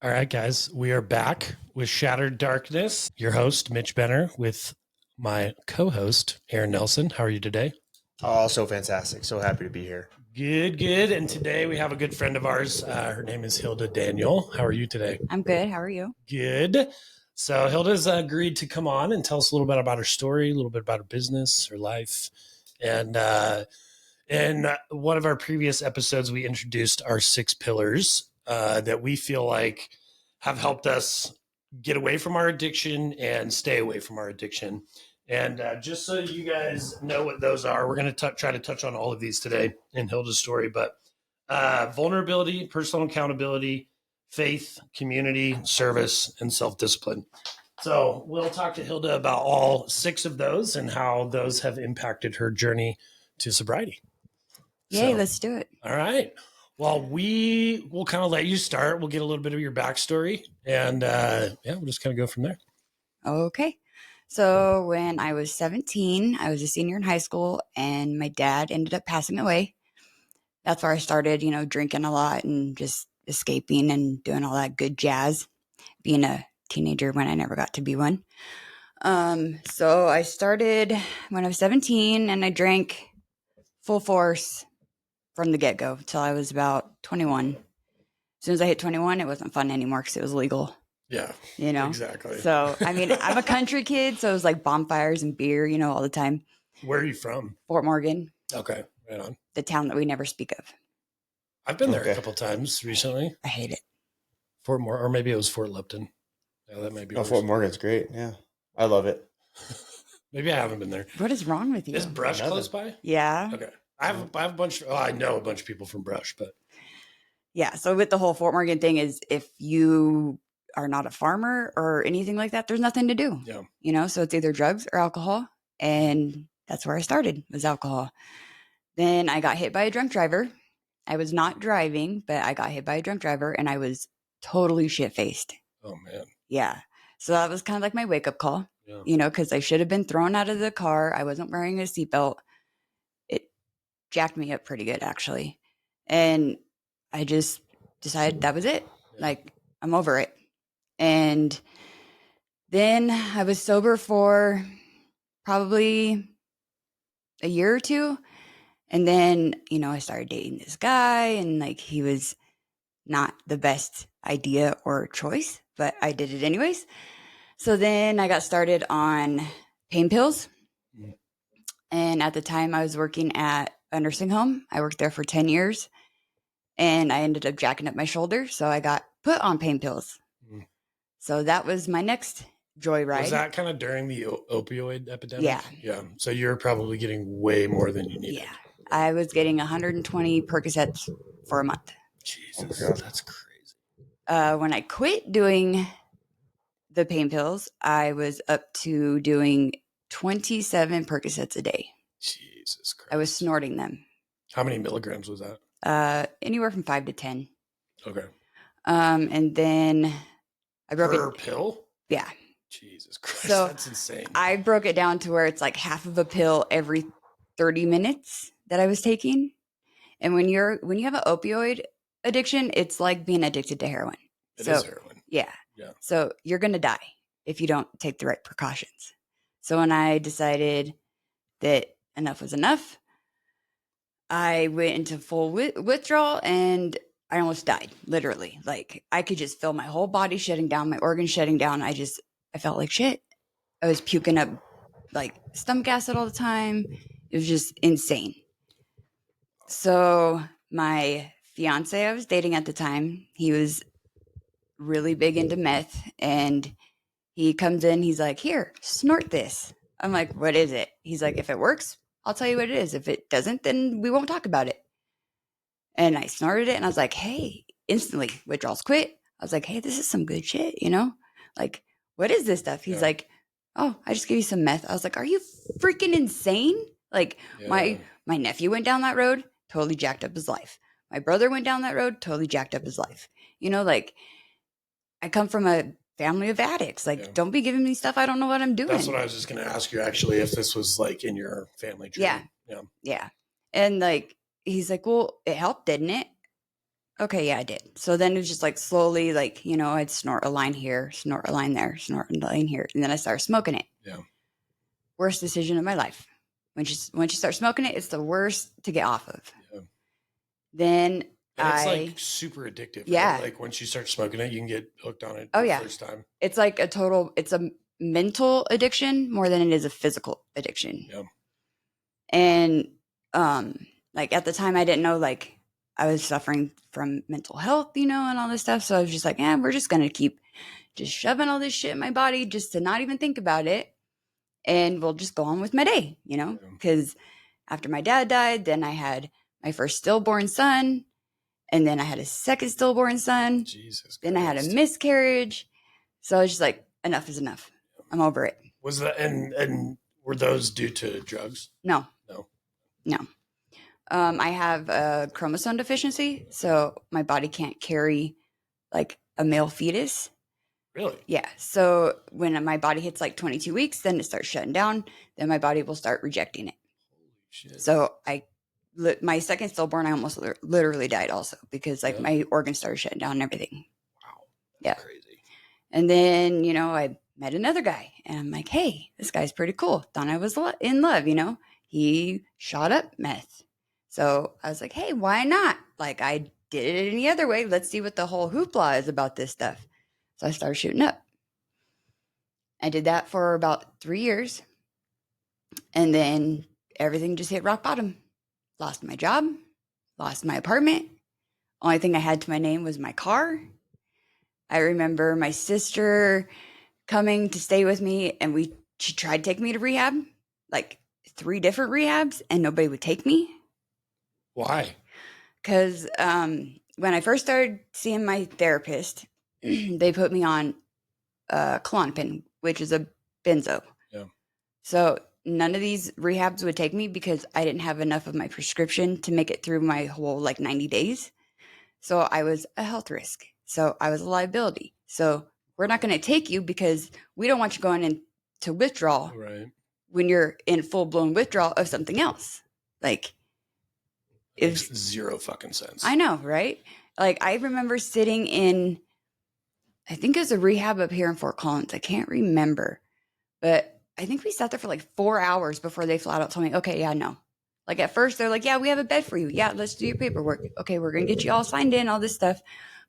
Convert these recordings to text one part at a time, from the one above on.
All right, guys, we are back with Shattered Darkness. Your host, Mitch Benner, with my co host, Aaron Nelson. How are you today? Oh, so fantastic. So happy to be here. Good, good. And today we have a good friend of ours. Her name is Hilda Daniel. How are you today? I'm good. How are you? Good. So, Hilda's agreed to come on and tell us a little bit about her story, a little bit about her business, her life. And in one of our previous episodes, we introduced our 6 pillars that we feel like have helped us get away from our addiction and stay away from our addiction. And just so you guys know what those are, we're going to try to touch on all of these today in Hilda's story. But vulnerability, personal accountability, faith, community, service, and self-discipline. So we'll talk to Hilda about all 6 of those and how those have impacted her journey to sobriety. Yay, let's do it. All right. Well, we will kind of let you start. We'll get a little bit of your backstory, and we'll just kind of go from there. Okay. So when I was 17, I was a senior in high school, and my dad ended up passing away. That's where I started, drinking a lot and just escaping and doing all that good jazz, being a teenager when I never got to be one. So I started when I was 17, and I drank full force from the get-go till I was about 21. As soon as I hit 21, it wasn't fun anymore because it was legal. Yeah, exactly. So, I'm a country kid, so it was like bonfires and beer, all the time. Where are you from? Fort Morgan. Okay, right on. The town that we never speak of. I've been there a couple times recently. I hate it. Fort Morgan, or maybe it was Fort Lipton. Yeah, that might be. Fort Morgan's great. Yeah, I love it. Maybe I haven't been there. What is wrong with you? Is Brush close by? Yeah. Okay. I have a bunch. I know a bunch of people from Brush, but yeah. So with the whole Fort Morgan thing is if you are not a farmer or anything like that, there's nothing to do. Yeah. So it's either drugs or alcohol. And that's where I started, was alcohol. Then I got hit by a drunk driver. I was not driving, but I got hit by a drunk driver and I was totally shit-faced. Oh, man. Yeah. So that was kind of like my wake-up call, because I should have been thrown out of the car. I wasn't wearing a seatbelt. It jacked me up pretty good, actually. And I just decided that was it. Yeah. Like, I'm over it. And then I was sober for probably a year or two. And then, I started dating this guy and like he was not the best idea or choice, but I did it anyways. So then I got started on pain pills. Mm-hmm. And at the time I was working at a nursing home. I worked there for 10 years and I ended up jacking up my shoulder. So I got put on pain pills. Mm-hmm. So that was my next joyride. Was that kind of during the opioid epidemic? Yeah. Yeah. So you're probably getting way more than you needed. Yeah. I was getting 120 Percocets for a month. Jesus, that's crazy. When I quit doing the pain pills, I was up to doing 27 Percocets a day. Jesus Christ. I was snorting them. How many milligrams was that? Anywhere from 5 to 10. Okay. And then I broke per pill? Yeah. Jesus Christ, so that's insane. I broke it down to where it's like half of a pill every 30 minutes that I was taking. And when you have an opioid addiction, it's like being addicted to heroin. It is heroin. Yeah. So you're going to die if you don't take the right precautions. So when I decided that enough was enough, I went into full withdrawal and I almost died, literally. Like I could just feel my whole body shutting down, my organs shutting down. I felt like shit. I was puking up like stomach acid all the time. It was just insane. So my fiance I was dating at the time, he was really big into meth and he comes in, he's like, here, snort this. I'm like, what is it? He's like, if it works, I'll tell you what it is. If it doesn't, then we won't talk about it. And I snorted it and I was like, hey, instantly withdrawals quit. I was like, hey, this is some good shit, Like, what is this stuff? He's like, oh, I just gave you some meth. I was like, are you freaking insane? Like my nephew went down that road, totally jacked up his life. My brother went down that road, totally jacked up his life. Like I come from a family of addicts. Like, don't be giving me stuff I don't know what I'm doing. That's what I was just going to ask you, actually, if this was like in your family tree. Yeah. And like, he's like, well, it helped, didn't it? Okay, yeah, I did. So then it was just like slowly, like, you know, I'd snort a line here, snort a line there, snort a line here. And then I started smoking it. Yeah. Worst decision of my life. Once you start smoking it, it's the worst to get off of. Yeah. Then And it's like super addictive. Yeah. Right? Like once you start smoking it, you can get hooked on it the first time. It's like it's a mental addiction more than it is a physical addiction. Yeah. And like at the time I didn't know like I was suffering from mental health, you know, and all this stuff. So I was just like, we're just going to keep just shoving all this shit in my body just to not even think about it. And we'll just go on with my day, you know, because after my dad died, then I had my first stillborn son. And then I had a second stillborn son. Jesus Christ. Then I had a miscarriage. So I was just like, enough is enough. I'm over it. Was that, and were those due to drugs? No. I have a chromosome deficiency, so my body can't carry like a male fetus. Really? Yeah. So when my body hits like 22 weeks, then it starts shutting down. Then my body will start rejecting it. Holy shit. So my second stillborn, I almost literally died also because like my organs started shutting down and everything. Wow. That's crazy. And then, you know, I met another guy and I'm like, hey, this guy's pretty cool. Thought I was in love, you know, he shot up meth. So I was like, hey, why not? Like I did it any other way. Let's see what the whole hoopla is about this stuff. So I started shooting up. I did that for about 3 years. And then everything just hit rock bottom. Lost my job, lost my apartment. Only thing I had to my name was my car. I remember my sister coming to stay with me and she tried to take me to rehab, like 3 different rehabs, and nobody would take me. Why? Because when I first started seeing my therapist, they put me on Klonopin, which is a benzo. Yeah. So none of these rehabs would take me because I didn't have enough of my prescription to make it through my whole like 90 days. So I was a health risk. So I was a liability. So we're not going to take you because we don't want you going into withdrawal when you're in full-blown withdrawal of something else. Like, it makes zero fucking sense. I know, right? Like, I remember sitting in, I think it was a rehab up here in Fort Collins. I can't remember. But I think we sat there for like 4 hours before they flat out told me, okay, yeah, no. Like at first they're like, yeah, we have a bed for you. Yeah, let's do your paperwork. Okay, we're going to get you all signed in, all this stuff.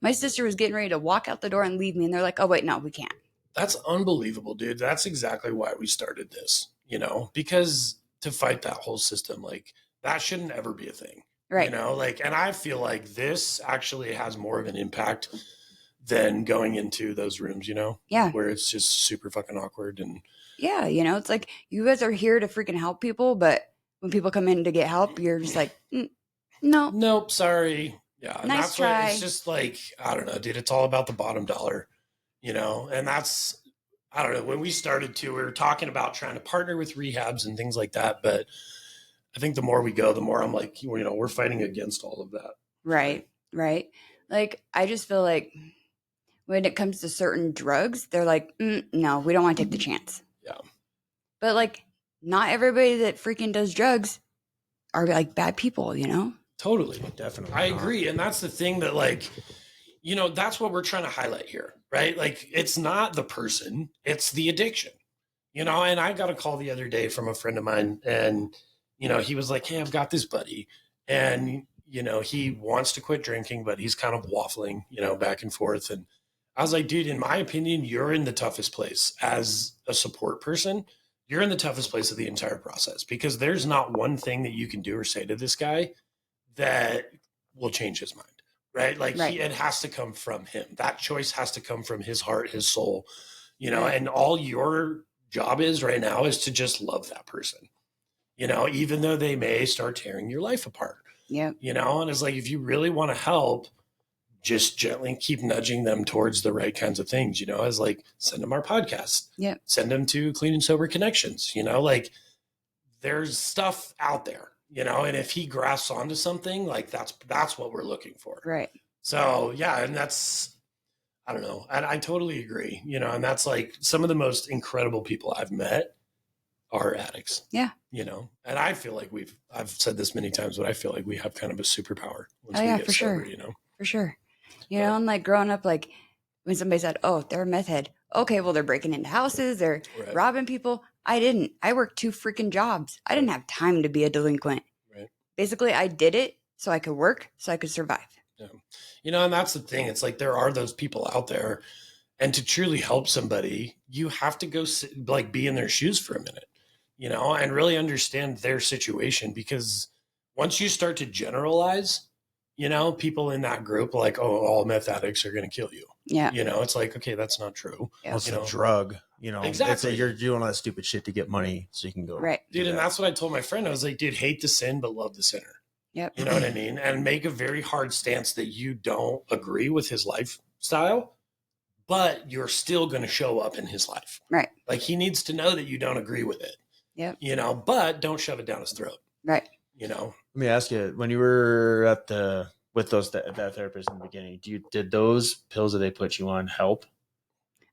My sister was getting ready to walk out the door and leave me. And they're like, oh, wait, no, we can't. That's unbelievable, dude. That's exactly why we started this, you know, because to fight that whole system, like that shouldn't ever be a thing. Right. You know, like, and I feel like this actually has more of an impact than going into those rooms, you know? Yeah. Where it's just super fucking awkward. And yeah, you know, it's like you guys are here to freaking help people, but when people come in to get help, you're just like, no. Nope, sorry. Yeah. And nice that's try. what it's just like, I don't know, dude, it's all about the bottom dollar, you know? And that's, I don't know, when we started to, we were talking about trying to partner with rehabs and things like that. But I think the more we go, the more I'm like, you know, we're fighting against all of that. Right. Like, I just feel like when it comes to certain drugs, they're like, no, we don't want to take the chance. Yeah. But like, not everybody that freaking does drugs are like bad people, you know? Totally. Definitely. I agree. And that's the thing that like, you know, that's what we're trying to highlight here, right? Like it's not the person, it's the addiction, you know? And I got a call the other day from a friend of mine and, you know, he was like, hey, I've got this buddy and, you know, he wants to quit drinking, but he's kind of waffling, you know, back and forth. And I was like, dude, in my opinion, you're in the toughest place as a support person. You're in the toughest place of the entire process because there's not one thing that you can do or say to this guy that will change his mind, right? Like it has to come from him. That choice has to come from his heart, his soul, you know, and all your job is right now is to just love that person, you know, even though they may start tearing your life apart. Yeah. You know, and it's like, if you really want to help, just gently keep nudging them towards the right kinds of things, you know, as like send them our podcast, send them to Clean and Sober Connections, you know, like there's stuff out there, you know, and if he grasps onto something like that's what we're looking for. Right. So yeah. And that's, I don't know. And I totally agree, you know, and that's like some of the most incredible people I've met are addicts. Yeah. You know, and I feel like I've said this many times, but I feel like we have kind of a superpower once we get for sober, sure. you know? for sure. You know, and like growing up, like when somebody said, "Oh, they're a meth head," okay, well, they're breaking into houses, they're robbing people. I didn't. I worked 2 freaking jobs. I didn't have time to be a delinquent. Right. Basically, I did it so I could work, so I could survive. Yeah. You know, and that's the thing. It's like there are those people out there, and to truly help somebody, you have to go like be in their shoes for a minute, you know, and really understand their situation, because once you start to generalize, you know, people in that group like, oh, all meth addicts are going to kill you. Yeah. You know, it's like, okay, that's not true. Well, it's You a know? drug, you know. Exactly. You're doing all that stupid shit to get money so you can go. Right. Dude, and that's what I told my friend. I was like, dude, hate the sin, but love the sinner. Yep. You know what I mean? And make a very hard stance that you don't agree with his lifestyle, but you're still going to show up in his life. Right. Like he needs to know that you don't agree with it. Yep. You know, but don't shove it down his throat. Right. You know. Let me ask you, when you were with that therapist in the beginning, did those pills that they put you on help?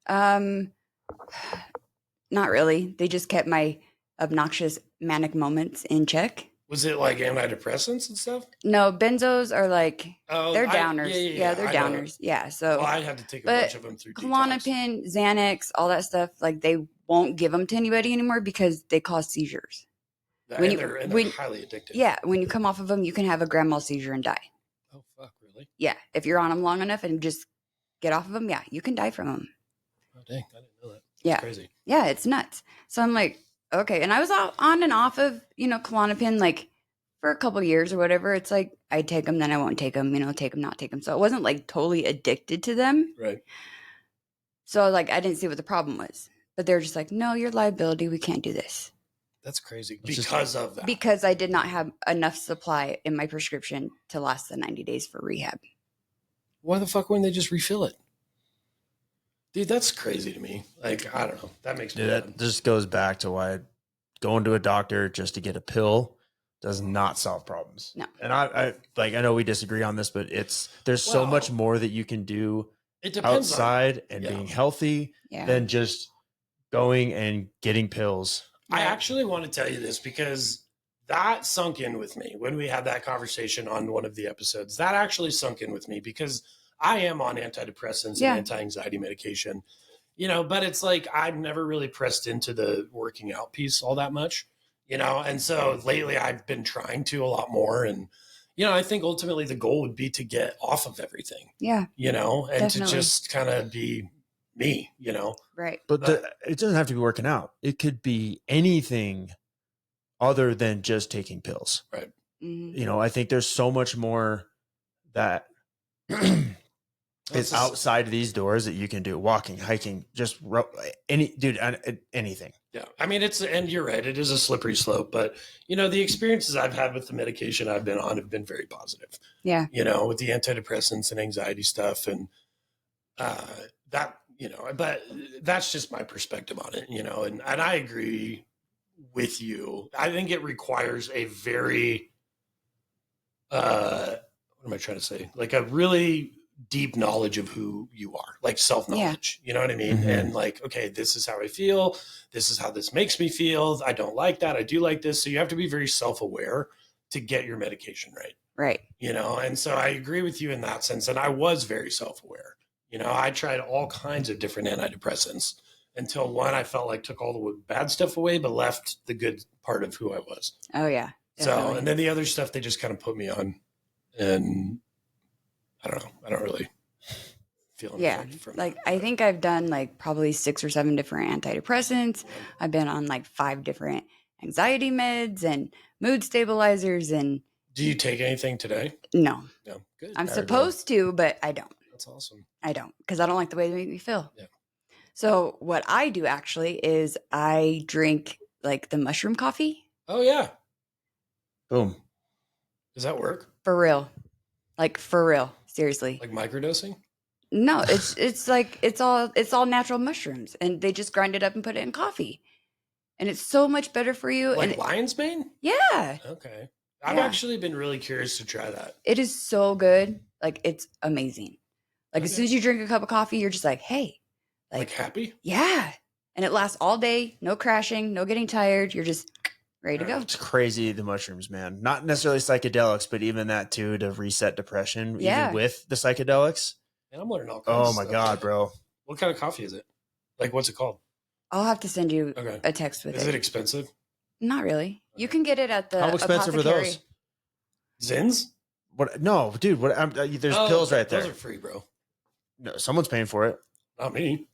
Not really. They just kept my obnoxious manic moments in check. Was it like antidepressants and stuff? No, benzos are like they're downers. Yeah, they're downers. Yeah. So I had to take a bunch of them through detox. Klonopin, Xanax, all that stuff, like they won't give them to anybody anymore because they cause seizures. They're highly addictive. Yeah, when you come off of them, you can have a grand mal seizure and die. Oh fuck, really? Yeah, if you're on them long enough and just get off of them, yeah, you can die from them. Oh dang, I didn't know that. Yeah, crazy. Yeah, it's nuts. So I'm like, okay, and I was on and off of Klonopin like for a couple years or whatever. It's like I take them, then I won't take them. Take them, not take them. So it wasn't like totally addicted to them. Right. So like I didn't see what the problem was, but they're just like, no, you're liability. We can't do this. That's crazy because of that. Because I did not have enough supply in my prescription to last the 90 days for rehab. Why the fuck wouldn't they just refill it? Dude, that's crazy to me. Like, I don't know. That makes me That just goes back to why going to a doctor just to get a pill does not solve problems. No. And I know we disagree on this, but there's so much more that you can do outside and being healthy than just going and getting pills. I actually want to tell you this because that sunk in with me when we had that conversation on one of the episodes. That actually sunk in with me because I am on antidepressants and anti-anxiety medication, but it's like I've never really pressed into the working out piece all that much, and so lately I've been trying to a lot more. And, I think ultimately the goal would be to get off of everything, and definitely. To just kind of be me, Right. But it doesn't have to be working out. It could be anything other than just taking pills. Right. Mm-hmm. I think there's so much more that is outside of these doors that you can do. Walking, hiking, just anything. Yeah. I mean, and you're right. It is a slippery slope, but the experiences I've had with the medication I've been on have been very positive. Yeah. With the antidepressants and anxiety stuff and that, but that's just my perspective on it, and I agree with you. I think it requires a very, what am I trying to say? Like a really deep knowledge of who you are, like self-knowledge, you know what I mean? Mm-hmm. And like, okay, this is how I feel. This is how this makes me feel. I don't like that. I do like this. So you have to be very self-aware to get your medication right. Right. And so I agree with you in that sense. And I was very self-aware. I tried all kinds of different antidepressants until one I felt like took all the bad stuff away, but left the good part of who I was. Oh, yeah. Definitely. So, and then the other stuff they just kind of put me on. And I don't know. I don't really feel anything from like that. I think I've done like probably 6 or 7 different antidepressants. I've been on like 5 different anxiety meds and mood stabilizers. And do you take anything today? No. Good. I'm supposed to, but I don't. That's awesome. I don't, because I don't like the way they make me feel. Yeah. So what I do actually is I drink like the mushroom coffee. Oh yeah. Boom. Does that work? For real. Like for real. Seriously. Like microdosing? No, it's like it's all natural mushrooms and they just grind it up and put it in coffee. And it's so much better for you. Like lion's mane? Yeah. Okay. I've actually been really curious to try that. It is so good. Like it's amazing. Like as soon as you drink a cup of coffee, you're just like, hey. Like happy? Yeah. And it lasts all day. No crashing, no getting tired. You're just ready to go. It's crazy, the mushrooms, man. Not necessarily psychedelics, but even that too, to reset depression, even with the psychedelics. And I'm learning all kinds of stuff. God, bro. What kind of coffee is it? Like, what's it called? I'll have to send you a text with it. Is it expensive? Not really. You can get it at the How expensive are those? Zins? What? No, dude. What? There's pills right there. Those are free, bro. No, someone's paying for it. Not me.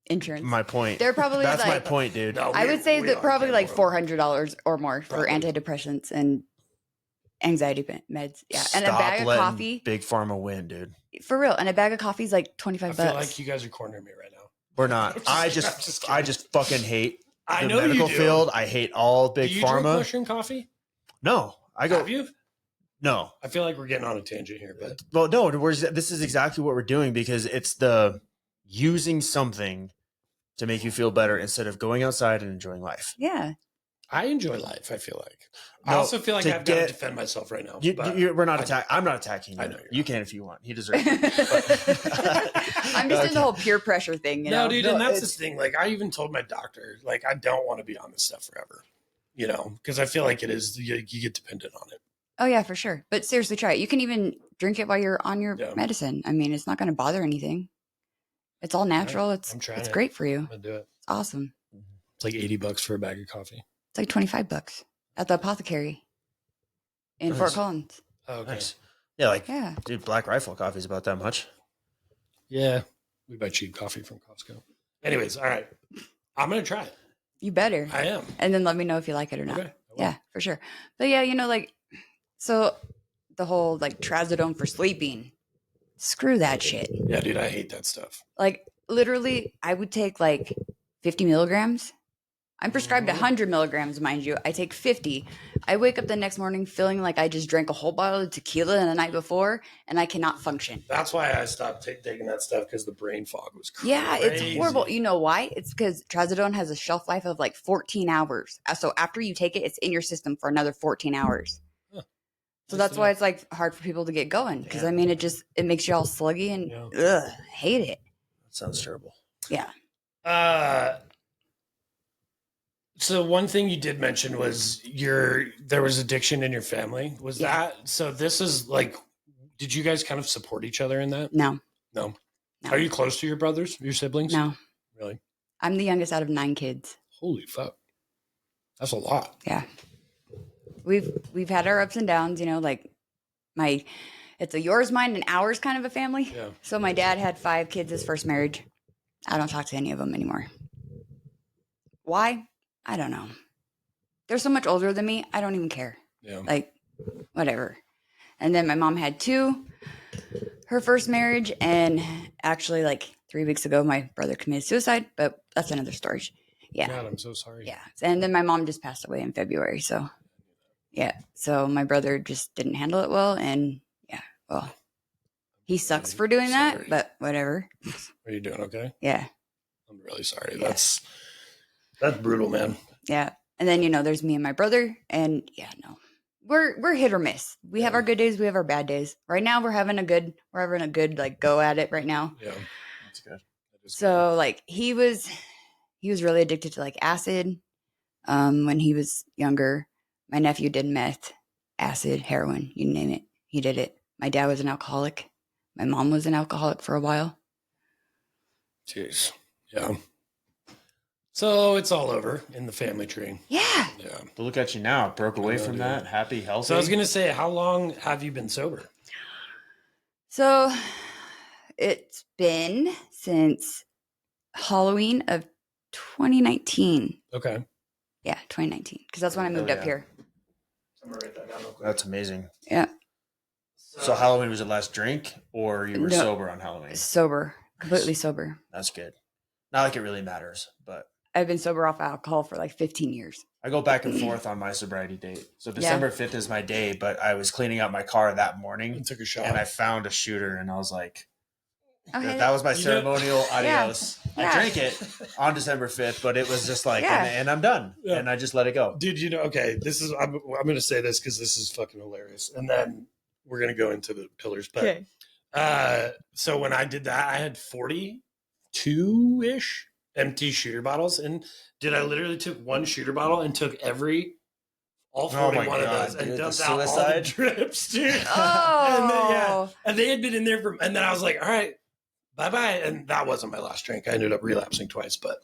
Insurance. My point. They're probably That's my point, dude. No, I would say that probably like $400 or more for antidepressants and anxiety meds. Yeah, and a bag of coffee. Big Pharma win, dude. For real, and a bag of coffee is like $25. I feel like you guys are cornering me right now. We're not. I just fucking hate the medical field. I hate all big pharma. Do you drink mushroom coffee? No, Have you? No. I feel like we're getting on a tangent here, but no. This is exactly what we're doing because it's the using something to make you feel better instead of going outside and enjoying life. Yeah. I enjoy life, I feel like. I also feel like I've got to defend myself right now. We're not attacking. I'm not attacking you. I know you can if you want. He deserves it. I'm just in the whole peer pressure thing. You know? Dude, and that's the thing. Like, I even told my doctor, like, I don't want to be on this stuff forever, you know, because I feel like it is, you get dependent on it. Oh, yeah, for sure. But seriously, try it. You can even drink it while you're on your medicine. I mean, it's not going to bother anything. It's all natural. It's great for you. I'm going to do it. It's awesome. It's like $80 for a bag of coffee. It's like $25 at the apothecary in Fort Collins. Oh, okay. Nice. Yeah, dude, Black Rifle coffee is about that much. Yeah. We buy cheap coffee from Costco. Anyways, all right. I'm going to try it. You better. I am. And then let me know if you like it or not. Okay, yeah, for sure. But yeah, you know, like, so the whole like trazodone for sleeping, screw that shit. Yeah, dude, I hate that stuff. Like, literally, I would take like 50 milligrams. I'm prescribed 100 milligrams, mind you. I take 50. I wake up the next morning feeling like I just drank a whole bottle of tequila the night before, and I cannot function. That's why I stopped taking that stuff, because the brain fog was crazy. Yeah, it's horrible. You know why? It's because trazodone has a shelf life of like 14 hours. So after you take it, it's in your system for another 14 hours. Huh. So that's why it's like hard for people to get going, because I mean, it makes you all sluggy and hate it. That sounds terrible. Yeah. So one thing you did mention was there was addiction in your family. Was that, so this is like, did you guys kind of support each other in that? No. Are you close to your brothers, your siblings? No. Really? I'm the youngest out of 9 kids. Holy fuck. That's a lot. Yeah. We've had our ups and downs, you know, like it's a yours, mine, and ours kind of a family. Yeah. So my dad had 5 kids his first marriage. I don't talk to any of them anymore. Why? I don't know. They're so much older than me. I don't even care. Yeah. Like, whatever. And then my mom had 2, her first marriage. And actually, like 3 weeks ago, my brother committed suicide. But that's another story. Yeah. God, I'm so sorry. Yeah. And then my mom just passed away in February. So, yeah. So my brother just didn't handle it well. And yeah, well, he sucks for doing that. But whatever. Are you doing okay? Yeah. I'm really sorry. Yeah. That's brutal, man. Yeah. And then, you know, there's me and my brother, and no. We're hit or miss. We have our good days, we have our bad days. Right now we're having a good like go at it right now. Yeah. That's good. So like he was really addicted to like acid when he was younger. My nephew did meth, acid, heroin, you name it. He did it. My dad was an alcoholic. My mom was an alcoholic for a while. Jeez. Yeah. So it's all over in the family tree. Yeah. But look at you now. Broke away from that. Happy, healthy. So I was going to say, how long have you been sober? So it's been since Halloween of 2019. Okay. Yeah, 2019. Because that's when I moved up here. I'm going to write that down real quick. That's amazing. Yeah. So Halloween was the last drink, or you were sober on Halloween? Sober. Completely sober. That's good. Not like it really matters, but I've been sober off alcohol for like 15 years. I go back and forth on my sobriety date. So December 5th is my day, but I was cleaning out my car that morning and took a shot, and I found a shooter, and I was like, that was my ceremonial adios. Yeah. I drank it on December 5th, but it was just like, and I'm done. Yeah. And I just let it go. Dude, you know, okay, I'm going to say this because this is fucking hilarious. And then we're going to go into the pillars. But so when I did that, I had 42-ish empty shooter bottles. And I literally took one shooter bottle and took all 41 of those and dumped out all the drips, dude. Oh. And they had been in there and then I was like, all right, bye-bye. And that wasn't my last drink. I ended up relapsing twice, but.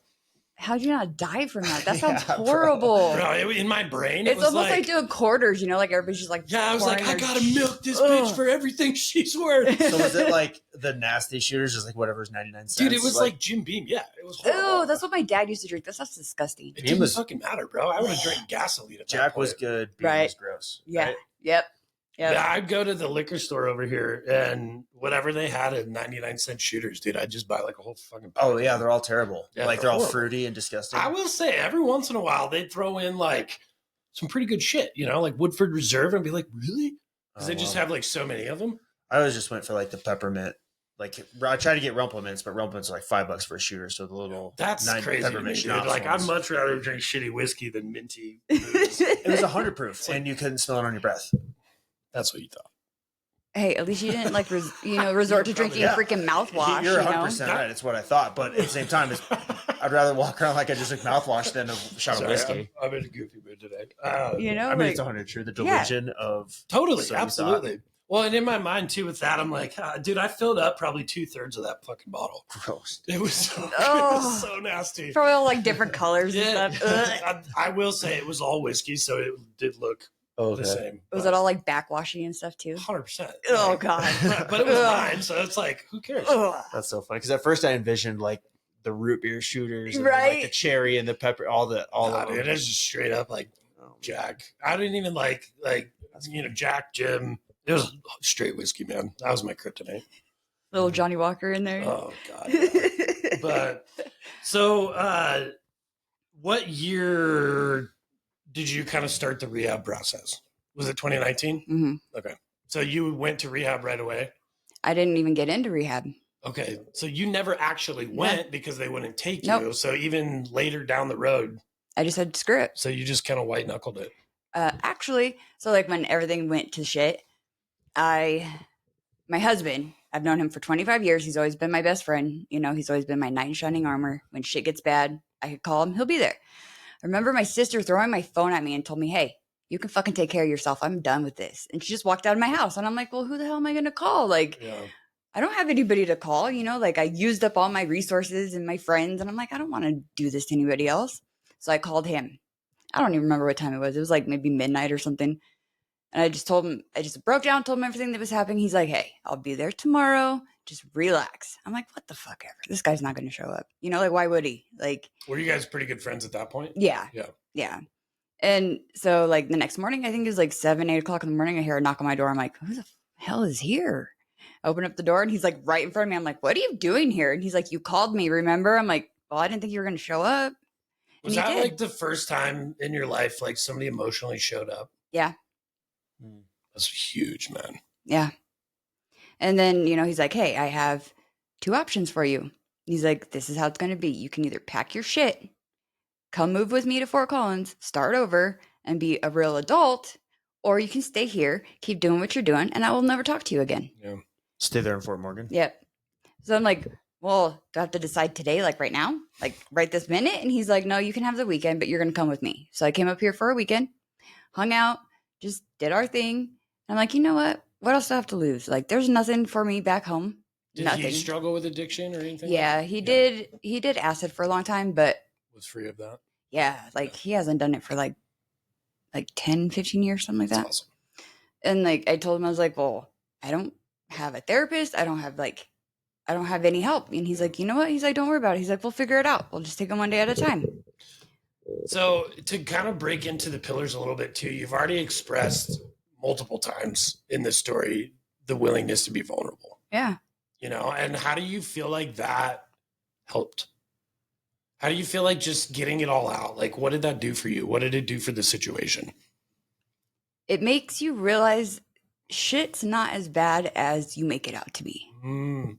How'd you not die from that? That sounds horrible. Bro, in my brain, it's almost like doing quarters, like everybody's just like. Yeah, I was like, I gotta milk this bitch for everything she's worth. So was it like the nasty shooters, just like whatever's 99 cents? Dude, it was like Jim Beam. Yeah, it was horrible. Oh, that's what my dad used to drink. That's disgusting. It didn't fucking matter, bro. I would have drank gasoline. Jack was good. Beam was gross. Yeah. Right? Yep. Yeah, I'd go to the liquor store over here and whatever they had at 99-cent shooters, dude, I'd just buy like a whole fucking. Oh yeah, they're all terrible. Yeah, like they're all fruity and disgusting. I will say every once in a while they'd throw in like some pretty good shit, like Woodford Reserve, and be like, really? Because they just have like so many of them. I always just went for like the peppermint. Like I tried to get Rumplements, but Rumplements are like $5 for a shooter. So the little that's crazy peppermint to me, dude. Like I'd much rather drink shitty whiskey than minty. It was 100 proof, and you couldn't smell it on your breath. That's what you thought. Hey, at least you didn't resort to drinking freaking mouthwash. You're 100% right. It's what I thought, but at the same time, I'd rather walk around like I just took mouthwash than a shot of whiskey. I'm in a goofy mood today. I mean, it's 100 true. The delusion of totally, absolutely. Well, and in my mind too, with that, I'm like, dude, I filled up probably 2/3 of that fucking bottle. Gross. It was so nasty. Probably all like different colors and stuff. I will say it was all whiskey, so it did look. The same. Was it all like backwashy and stuff too? 100%. Oh God! But it was mine, so it's like, who cares? That's so funny because at first I envisioned like the root beer shooters, and like the cherry and the pepper, all of them. It is just straight up like Jack. I didn't even like Jack, Jim. It was straight whiskey, man. That was my kryptonite. Little Johnny Walker in there. Oh God! But so, what year did you kind of start the rehab process? Was it 2019? Mm-hmm. Okay. So you went to rehab right away? I didn't even get into rehab. Okay. So you never actually went because they wouldn't take you. So even later down the road. I just said, screw it. So you just kind of white knuckled it. Actually, so like when everything went to shit, my husband, I've known him for 25 years. He's always been my best friend. He's always been my knight in shining armor. When shit gets bad, I could call him. He'll be there. I remember my sister throwing my phone at me and told me, hey, you can fucking take care of yourself. I'm done with this. And she just walked out of my house. And I'm like, well, who the hell am I going to call? Like, I don't have anybody to call. Like I used up all my resources and my friends. And I'm like, I don't want to do this to anybody else. So I called him. I don't even remember what time it was. It was like maybe midnight or something. And I just told him, I just broke down, told him everything that was happening. He's like, hey, I'll be there tomorrow. Just relax. I'm like, what the fuck ever? This guy's not going to show up. Like, why would he? Like, were you guys pretty good friends at that point? Yeah. And so, like, the next morning, I think it was like 7, 8 o'clock in the morning, I hear a knock on my door. I'm like, who the hell is here? I open up the door and he's like right in front of me. I'm like, what are you doing here? And he's like, you called me, remember? I'm like, well, I didn't think you were going to show up. And was that like the first time in your life, like somebody emotionally showed up? Yeah. That's huge, man. Yeah. And then, he's like, hey, I have 2 options for you. He's like, this is how it's going to be. You can either pack your shit, come move with me to Fort Collins, start over and be a real adult, or you can stay here, keep doing what you're doing, and I will never talk to you again. Yeah. Stay there in Fort Morgan. Yep. So I'm like, well, do I have to decide today, like right now, like right this minute? And he's like, no, you can have the weekend, but you're going to come with me. So I came up here for a weekend, hung out, just did our thing. I'm like, you know what? What else do I have to lose? Like, there's nothing for me back home. Did he struggle with addiction or anything? Yeah, he did. He did acid for a long time, but was free of that. Yeah, like he hasn't done it for like 10, 15 years, something like that. That's awesome. And like I told him, I was like, well, I don't have a therapist. I don't have any help. And he's like, you know what? He's like, don't worry about it. He's like, we'll figure it out. We'll just take it one day at a time. So to kind of break into the pillars a little bit too, you've already expressed multiple times in this story the willingness to be vulnerable. Yeah. And how do you feel like that helped? How do you feel like just getting it all out? Like, what did that do for you? What did it do for the situation? It makes you realize shit's not as bad as you make it out to be.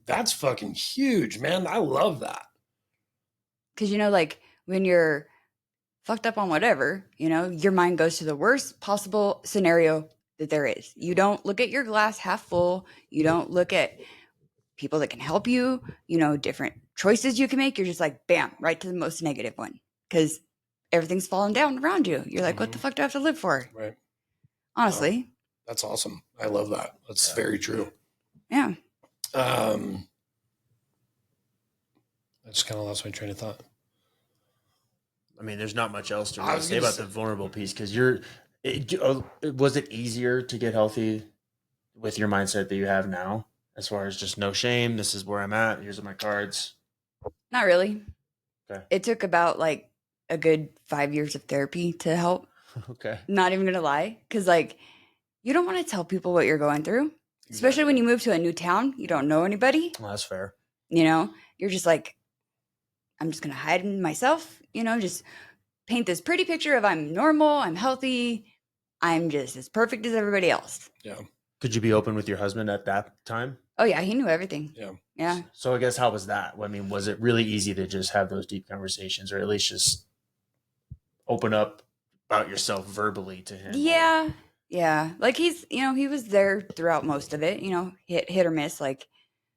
That's fucking huge, man. I love that. Because, like when you're fucked up on whatever, your mind goes to the worst possible scenario that there is. You don't look at your glass half full. You don't look at people that can help you, different choices you can make, you're just like, bam, right to the most negative one. Because everything's falling down around you. You're like, what the fuck do I have to live for? Right. Honestly. That's awesome. I love that. That's very true. Yeah. I just kind of lost my train of thought. I mean, there's not much else to really say about the vulnerable piece because was it easier to get healthy with your mindset that you have now? As far as just no shame, this is where I'm at. Here's my cards. Not really. Okay. It took about like a good 5 years of therapy to help. Okay. Not even gonna lie, because like you don't want to tell people what you're going through, especially when you move to a new town. You don't know anybody. Well, that's fair. You know, you're just like, I'm just gonna hide in myself. You know, just paint this pretty picture of I'm normal, I'm healthy, I'm just as perfect as everybody else. Yeah. Could you be open with your husband at that time? Oh yeah, he knew everything. Yeah. Yeah. So I guess how was that? I mean, was it really easy to just have those deep conversations, or at least just open up about yourself verbally to him? Yeah. Yeah. Like he's, you know, he was there throughout most of it, you know, hit or miss. Like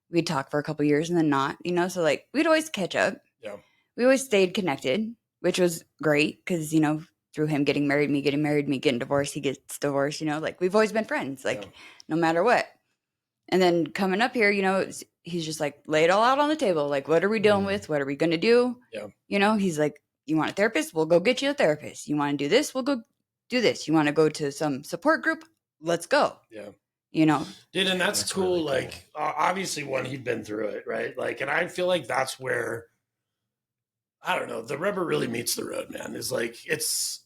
we'd talk for a couple years and then not, you know, so like we'd always catch up. Yeah. We always stayed connected, which was great because, you know, through him getting married, me getting divorced, he gets divorced, you know, like we've always been friends, like no matter what. And then coming up here, you know, he's just like, lay it all out on the table. Like, what are we dealing with? What are we going to do? Yeah. You know, he's like, you want a therapist? We'll go get you a therapist. You want to do this? We'll go do this. You want to go to some support group? Let's go. Yeah. You know, dude, and that's cool. Really like, obviously, one, he'd been through it, right? Like, and I feel like that's where, I don't know, the rubber really meets the road, man. Is like, this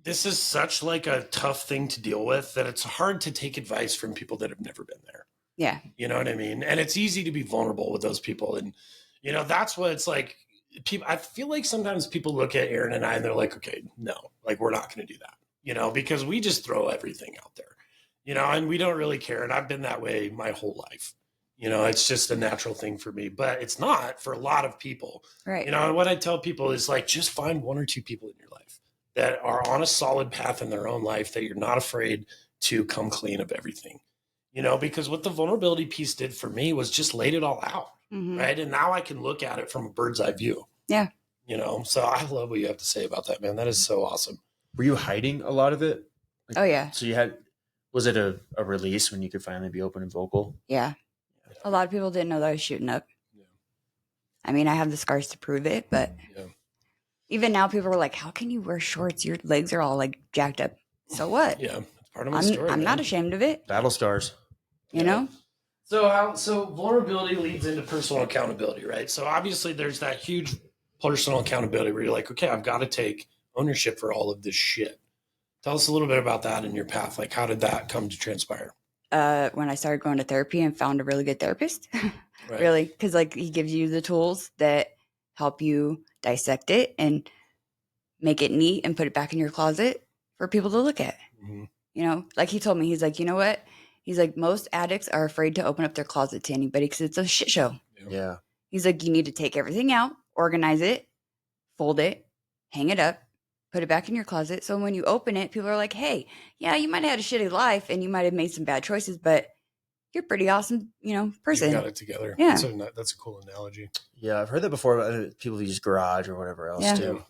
is such like a tough thing to deal with that it's hard to take advice from people that have never been there. Yeah. You know what I mean? And it's easy to be vulnerable with those people. And, you know, that's what it's like. People, I feel like sometimes people look at Aaron and I and they're like, okay, no, like we're not going to do that, you know, because we just throw everything out there, you know, and we don't really care. And I've been that way my whole life. You know, it's just a natural thing for me, but it's not for a lot of people. Right. You know, and what I tell people is like, just find one or two people in your life that are on a solid path in their own life that you're not afraid to come clean of everything. You know, because what the vulnerability piece did for me was just laid it all out. Mm-hmm. Right. And now I can look at it from a bird's eye view. Yeah. You know, so I love what you have to say about that, man. That is so awesome. Were you hiding a lot of it? Like, oh, yeah. So was it a release when you could finally be open and vocal? Yeah. A lot of people didn't know that I was shooting up. Yeah. I mean, I have the scars to prove it, but even now people were like, how can you wear shorts? Your legs are all like jacked up. So what? Yeah. It's part of my story. I'm not ashamed of it. Battle scars. You know? So vulnerability leads into personal accountability, right? So obviously there's that huge personal accountability where you're like, okay, I've got to take ownership for all of this shit. Tell us a little bit about that in your path. Like, how did that come to transpire? When I started going to therapy and found a really good therapist, right. Really, because like he gives you the tools that help you dissect it and make it neat and put it back in your closet for people to look at. Mm-hmm. You know, like he told me, he's like, you know what? He's like, most addicts are afraid to open up their closet to anybody because it's a shit show. Yeah. He's like, you need to take everything out, organize it, fold it, hang it up, put it back in your closet. So when you open it, people are like, hey, yeah, you might have had a shitty life and you might have made some bad choices, but you're a pretty awesome, you know, person. You got it together. Yeah. That's a cool analogy. Yeah. I've heard that before about people who use garage or whatever else too.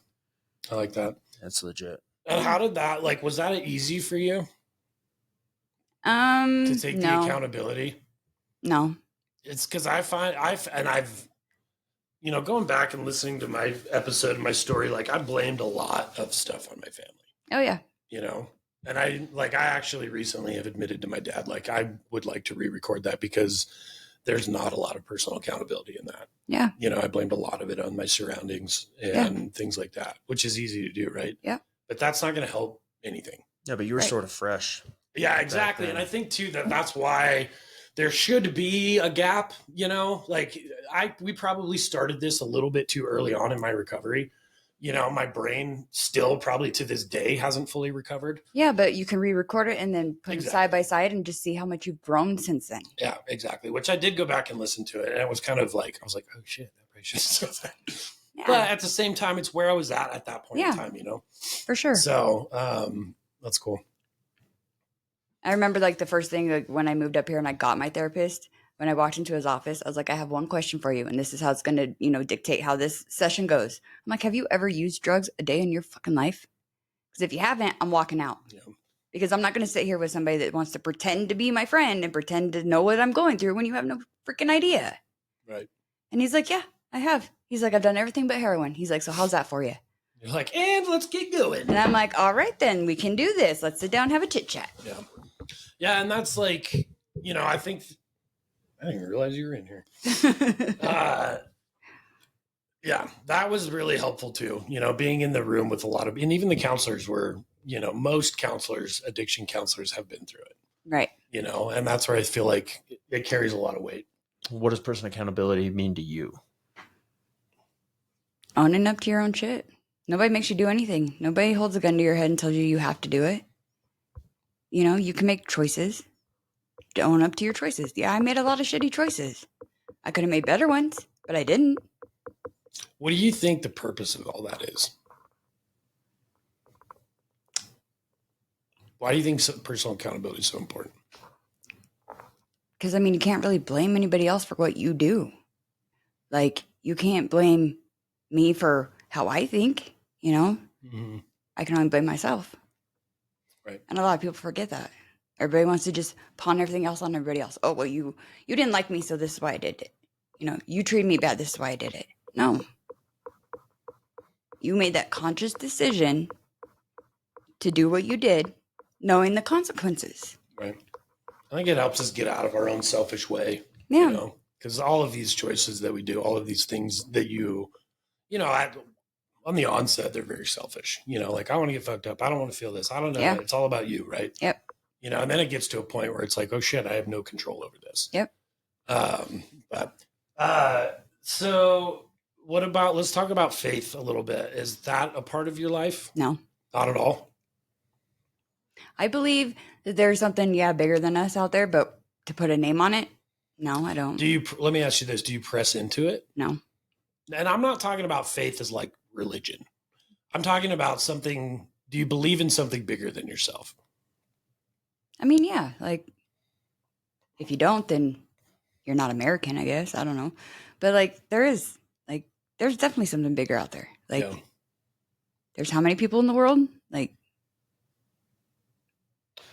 I like that. That's legit. And how did that, like, was that easy for you? To take the accountability? No. It's because I've, you know, going back and listening to my episode, my story, like I blamed a lot of stuff on my family. Oh yeah. You know, and I actually recently have admitted to my dad, like I would like to re-record that because there's not a lot of personal accountability in that. Yeah. You know, I blamed a lot of it on my surroundings and things like that, which is easy to do. Right. Yeah. But that's not going to help anything. Yeah. But you were sort of fresh. Yeah, exactly. And I think too, that's why there should be a gap, you know, like we probably started this a little bit too early on in my recovery. You know, my brain still probably to this day hasn't fully recovered. Yeah, but you can re-record it and then put it side by side and just see how much you've grown since then. Yeah, exactly. Which I did go back and listen to it. And it was kind of like, I was like, oh shit, that probably should have said that. Yeah. But at the same time, it's where I was at that point in time, you know? For sure. So that's cool. I remember like the first thing, like when I moved up here and I got my therapist, when I walked into his office, I was like, I have one question for you, and this is how it's going to, dictate how this session goes. I'm like, have you ever used drugs a day in your fucking life? Because if you haven't, I'm walking out. Yeah. Because I'm not going to sit here with somebody that wants to pretend to be my friend and pretend to know what I'm going through when you have no freaking idea. Right. And he's like, yeah, I have. He's like, I've done everything but heroin. He's like, so how's that for you? You're like, and let's get going. And I'm like, all right, then we can do this. Let's sit down and have a chit chat. Yeah. Yeah. And that's like, I think, I didn't even realize you were in here. Yeah, that was really helpful too. Being in the room with a lot of, and even the counselors were, most counselors, addiction counselors have been through it. Right. And that's where I feel like it carries a lot of weight. What does personal accountability mean to you? Owning up to your own shit. Nobody makes you do anything. Nobody holds a gun to your head and tells you have to do it. You can make choices. To own up to your choices. Yeah, I made a lot of shitty choices. I could have made better ones, but I didn't. What do you think the purpose of all that is? Why do you think personal accountability is so important? Because, you can't really blame anybody else for what you do. Like, you can't blame me for how I think, Mm-hmm. I can only blame myself. Right. And a lot of people forget that. Everybody wants to just pawn everything else on everybody else. Oh, well, you didn't like me, so this is why I did it. You treated me bad, this is why I did it. No. You made that conscious decision to do what you did, knowing the consequences. Right. I think it helps us get out of our own selfish way. Yeah. Because all of these choices that we do, all of these things that on the onset, they're very selfish. Like, I want to get fucked up. I don't want to feel this. I don't know. Yeah. It's all about you, right? Yep. And then it gets to a point where it's like, oh shit, I have no control over this. Yep. So what about, let's talk about faith a little bit. Is that a part of your life? No. Not at all? I believe that there's something, bigger than us out there, but to put a name on it, no, I don't. Let me ask you this. Do you press into it? No. And I'm not talking about faith as like religion. I'm talking about something, do you believe in something bigger than yourself? Yeah, like, if you don't, then you're not American, I guess. I don't know. But, like, there's definitely something bigger out there. Like, there's how many people in the world? Like,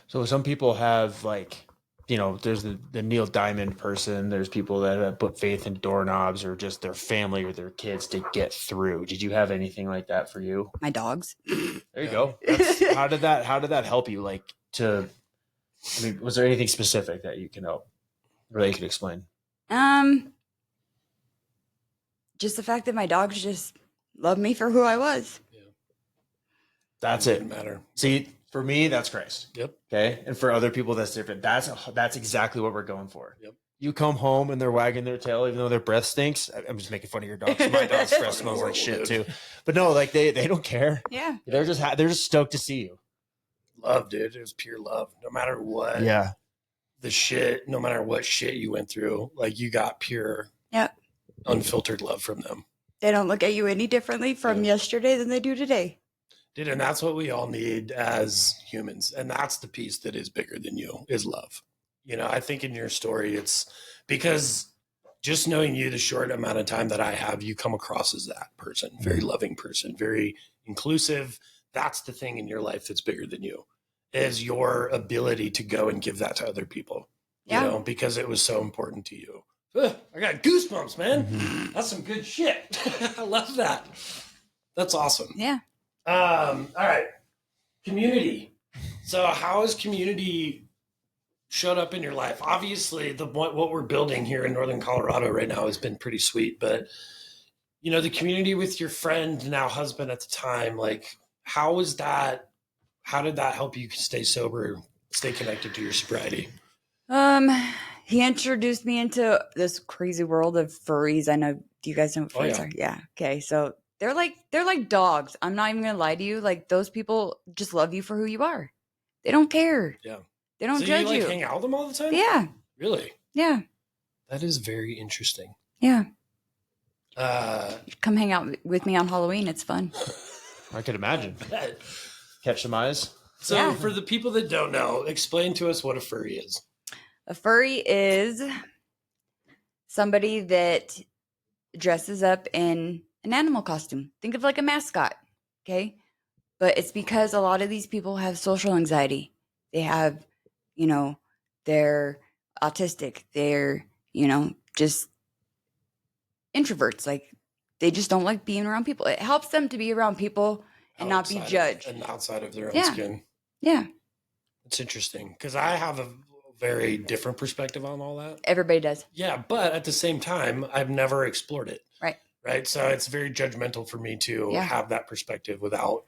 so some people have, like, there's the Neil Diamond person. There's people that have put faith in doorknobs or just their family or their kids to get through. Did you have anything like that for you? My dogs. There you go. How did that help you? Like, was there anything specific that you can help or that you could explain? Just the fact that my dogs just love me for who I was. Yeah. That's it. Matter. See, for me, that's Christ. Yep. Okay. And for other people, that's different. That's exactly what we're going for. Yep. You come home and they're wagging their tail, even though their breath stinks. I'm just making fun of your dogs. My dog's breath smells like shit too. But no, like they don't care. Yeah. They're just stoked to see you. Love, dude. It was pure love. No matter what. Yeah. No matter what shit you went through, like you got pure, unfiltered love from them. They don't look at you any differently from yesterday than they do today. Dude, and that's what we all need as humans. And that's the piece that is bigger than you, is love. I think in your story, it's because just knowing you the short amount of time that I have, you come across as that person, very loving person, very inclusive. That's the thing in your life that's bigger than you, is your ability to go and give that to other people, because it was so important to you. Ugh, I got goosebumps, man. Mm-hmm. That's some good shit. I love that. That's awesome. Yeah. All right. Community. So how has community showed up in your life? Obviously, what we're building here in Northern Colorado right now has been pretty sweet, but the community with your friend, now husband at the time, like how did that help you stay sober, stay connected to your sobriety? He introduced me into this crazy world of furries. I know, do you guys know what furries are? Yeah. Okay. So they're like dogs. I'm not even gonna lie to you. Like, those people just love you for who you are. They don't care. Yeah. They don't judge you. You hang out with them all the time? Yeah. Really? Yeah. That is very interesting. Yeah. Come hang out with me on Halloween. It's fun. I could imagine. Catch some eyes. So for the people that don't know, explain to us what a furry is. A furry is somebody that dresses up in an animal costume. Think of like a mascot, okay? But it's because a lot of these people have social anxiety. They have, you know, they're autistic. They're, just introverts. Like they just don't like being around people. It helps them to be around people and not be judged. And outside of their own skin. Yeah. It's interesting because I have a very different perspective on all that. Everybody does. Yeah, but at the same time, I've never explored it. Right. So it's very judgmental for me to have that perspective without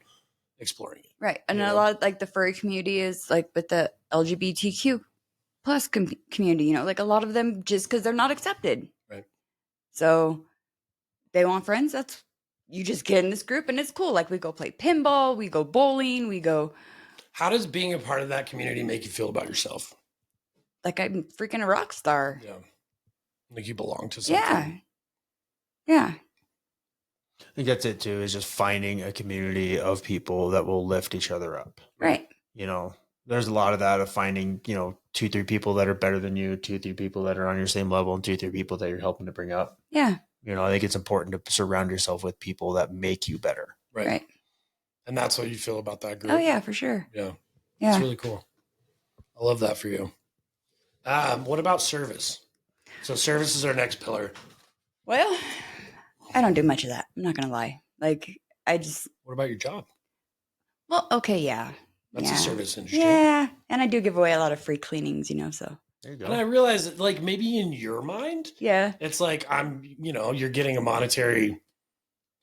exploring it. Right. And a lot of like the furry community is like with the LGBTQ plus community, like a lot of them just because they're not accepted. Right. So they want friends. You just get in this group and it's cool. Like we go play pinball, we go bowling, we go. How does being a part of that community make you feel about yourself? Like I'm freaking a rock star. Yeah. Like you belong to something. Yeah. I think that's it too, is just finding a community of people that will lift each other up. Right. There's a lot of that of finding, 2-3 people that are better than you, 2-3 people that are on your same level, and 2-3 people that you're helping to bring up. Yeah. I think it's important to surround yourself with people that make you better. Right. And that's what you feel about that group. Oh yeah, for sure. Yeah. It's really cool. I love that for you. What about service? So service is our next pillar. Well, I don't do much of that. I'm not going to lie. Like What about your job? Well, okay. Yeah. That's a service industry. Yeah. And I do give away a lot of free cleanings, so. There you go. And I realize that, like, maybe in your mind, it's like you're getting a monetary,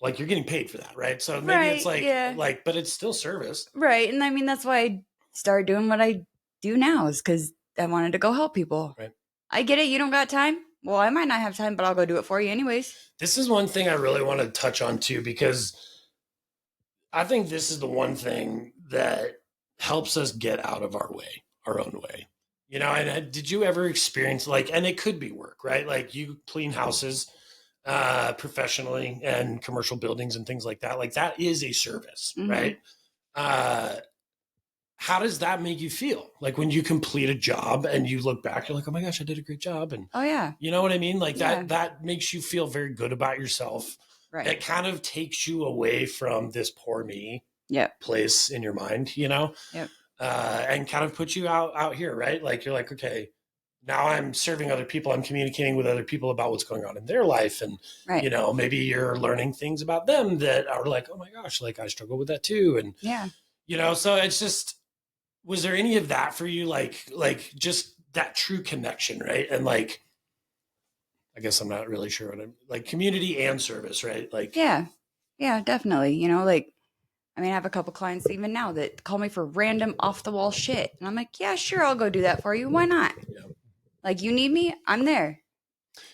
like you're getting paid for that, right? So maybe it's like, but it's still service. Right. And I mean, that's why I started doing what I do now is because I wanted to go help people. Right. I get it. You don't got time. Well, I might not have time, but I'll go do it for you anyways. This is one thing I really want to touch on too, because I think this is the one thing that helps us get out of our own way. And did you ever experience and it could be work, right? Like you clean houses professionally and commercial buildings and things like that. Like that is a service, right? How does that make you feel? Like when you complete a job and you look back, you're like, oh my gosh, I did a great job. And oh yeah, you know what I mean? Like that makes you feel very good about yourself. Right. It kind of takes you away from this poor me place in your mind, Yep. And kind of puts you out here, right? Like you're like, okay, now I'm serving other people. I'm communicating with other people about what's going on in their life. And, maybe you're learning things about them that are like, oh my gosh, like I struggle with that too. And, so it's just, was there any of that for you? Like just that true connection, right? And like, I guess I'm not really sure what I'm like community and service, right? Like, yeah, definitely. I have a couple clients even now that call me for random off the wall shit. And I'm like, yeah, sure. I'll go do that for you. Why not? Yeah. Like you need me, I'm there.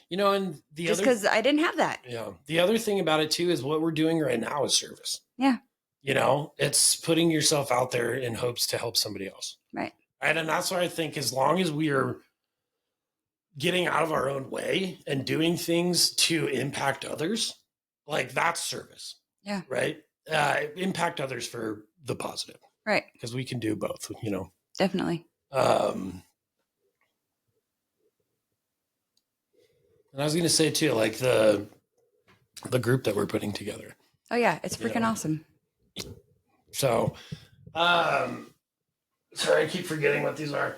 And just because I didn't have that. Yeah. The other thing about it too is what we're doing right now is service. Yeah. It's putting yourself out there in hopes to help somebody else. Right. And that's why I think as long as we are getting out of our own way and doing things to impact others, like that's service. Yeah. Right. Impact others for the positive. Right. Because we can do both, Definitely. And I was going to say too, like the group that we're putting together. Oh yeah. It's freaking awesome. So, sorry, I keep forgetting what these are.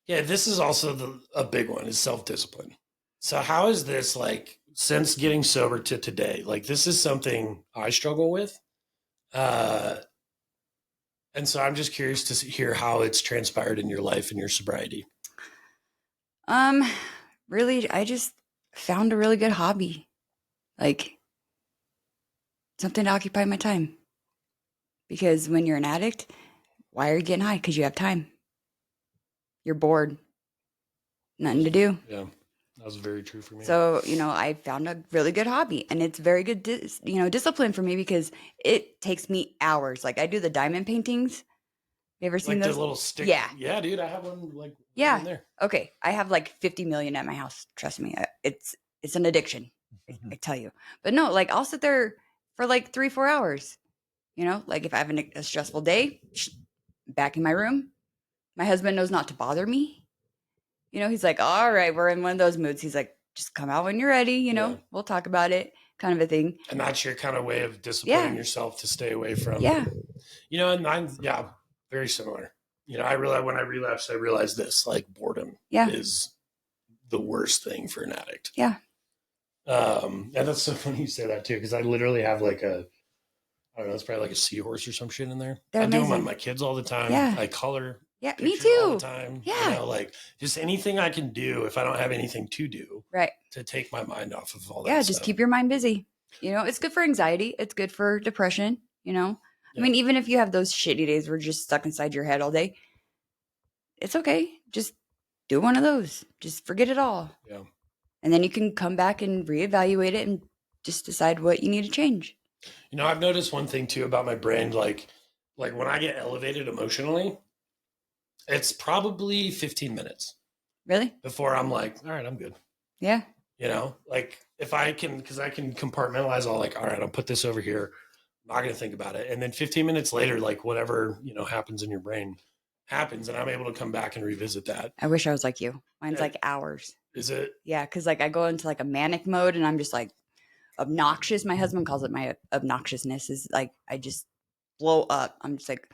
Yeah, this is also a big one is self-discipline. So how is this like since getting sober to today? Like this is something I struggle with. And so I'm just curious to hear how it's transpired in your life and your sobriety. Really, I just found a really good hobby. Like something to occupy my time. Because when you're an addict, why are you getting high? Because you have time. You're bored. Nothing to do. Yeah, that was very true for me. So, I found a really good hobby. And it's very good, discipline for me because it takes me hours. Like I do the diamond paintings. You ever seen those? The little stick? Yeah. Yeah, dude, I have one right in there. Okay. I have like 50 million at my house. Trust me. It's an addiction. I tell you. But no, like I'll sit there for like 3-4 hours. Like if I have a stressful day, back in my room, my husband knows not to bother me. He's like, all right, we're in one of those moods. He's like, just come out when you're ready, you know, we'll talk about it, kind of a thing. And that's your kind of way of disciplining yourself to stay away from. Yeah. You know, and I'm, very similar. You know, I realized when I relapsed, I realized this, like boredom is the worst thing for an addict. Yeah. And that's so funny you say that too, because I literally have like I don't know, it's probably like a seahorse or some shit in there. I do them on my kids all the time. Yeah. I color. Yeah, me too. All the time. Yeah. You know, like just anything I can do if I don't have anything to do. Right. To take my mind off of all that. Yeah, just keep your mind busy. You know, it's good for anxiety. It's good for depression, you know. I mean, even if you have those shitty days where you're just stuck inside your head all day, it's okay. Just do one of those. Just forget it all. Yeah. And then you can come back and reevaluate it and just decide what you need to change. You know, I've noticed one thing too about my brain, like when I get elevated emotionally, it's probably 15 minutes. Really? Before I'm like, all right, I'm good. Yeah. You know, like if I can, because I can compartmentalize all like, all right, I'll put this over here. I'm not going to think about it. And then 15 minutes later, like whatever, you know, happens in your brain happens and I'm able to come back and revisit that. I wish I was like you. Mine's like hours. Is it? Yeah. Cause like I go into like a manic mode and I'm just like obnoxious. My husband calls it my obnoxiousness is like, I just blow up. I'm just like,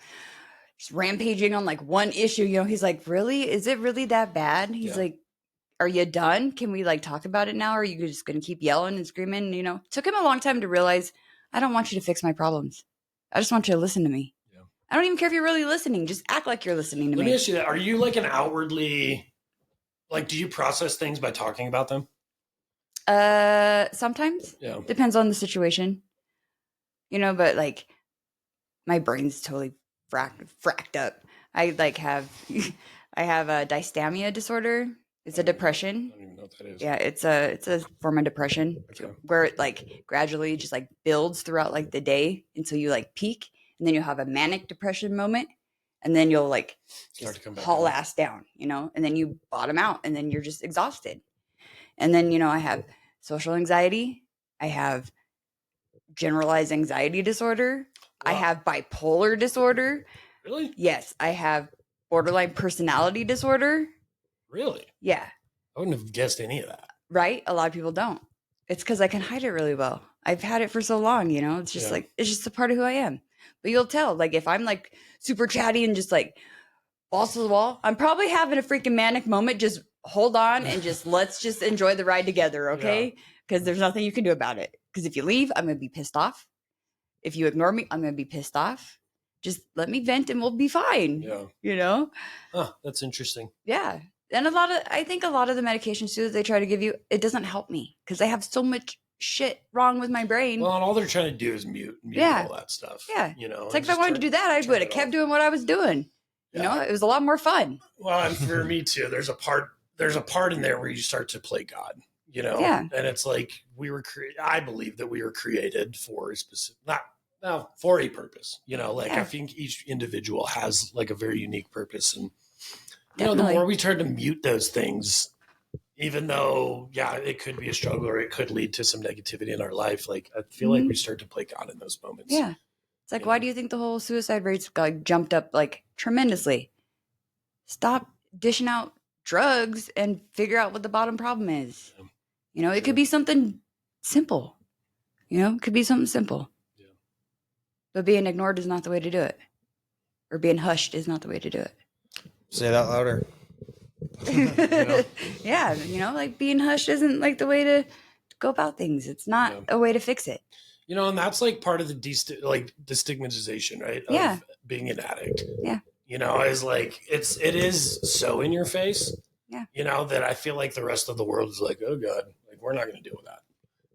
just rampaging on like one issue, you know, he's like, really? Is it really that bad? He's like, are you done? Can we like talk about it now? Or are you just going to keep yelling and screaming? You know, it took him a long time to realize I don't want you to fix my problems. I just want you to listen to me. Yeah. I don't even care if you're really listening. Just act like you're listening to me. Let me ask you that. Are you like an outwardly, like, do you process things by talking about them? Sometimes. Yeah. Depends on the situation. You know, but like my brain's totally fracked up. I like have I have a dysthymia disorder. It's a depression. I don't even know what that is. Yeah, it's a form of depression where it like gradually just like builds throughout like the day until you like peak, and then you'll have a manic depression moment, and then you'll like start to come back haul ass down, you know, and then you bottom out, and then you're just exhausted. And then, you know, I have social anxiety. I have generalized anxiety disorder. Wow. I have bipolar disorder. Really? Yes, I have borderline personality disorder. Really? Yeah. I wouldn't have guessed any of that. Right? A lot of people don't. It's because I can hide it really well. I've had it for so long, you know? It's just like, it's just a part of who I am. But you'll tell, like, if I'm like super chatty and just like balls to the wall, I'm probably having a freaking manic moment. Just hold on and just let's just enjoy the ride together, okay? Because there's nothing you can do about it. Because if you leave, I'm going to be pissed off. If you ignore me, I'm going to be pissed off. Just let me vent and we'll be fine. Yeah. You know? Huh, that's interesting. Yeah. And I think a lot of the medications too that they try to give you, it doesn't help me because I have so much shit wrong with my brain. Well, and all they're trying to do is mute all that stuff. Yeah. You know, it's like if I wanted to do that, I would have kept doing what I was doing. You know, it was a lot more fun. Well, and for me too, there's a part in there where you start to play God, you know? Yeah. And it's like I believe that we were created for a specific, for a purpose, you know, like I think each individual has like a very unique purpose. And, you know, the more we try to mute those things, even though, it could be a struggle or it could lead to some negativity in our life. Like, I feel like we start to play God in those moments. Yeah. It's like, why do you think the whole suicide rates like jumped up like tremendously? Stop dishing out drugs and figure out what the bottom problem is. Yeah. You know, it could be something simple. You know, it could be something simple. Yeah. But being ignored is not the way to do it. Or being hushed is not the way to do it. Say that louder. You know? Yeah, you know, like being hushed isn't like the way to go about things. It's not a way to fix it. You know, and that's like part of the destigmatization, right? Of being an addict. Yeah. You know, is like it is so in your face. Yeah. You know, that I feel like the rest of the world is like, oh God, like we're not going to deal with that.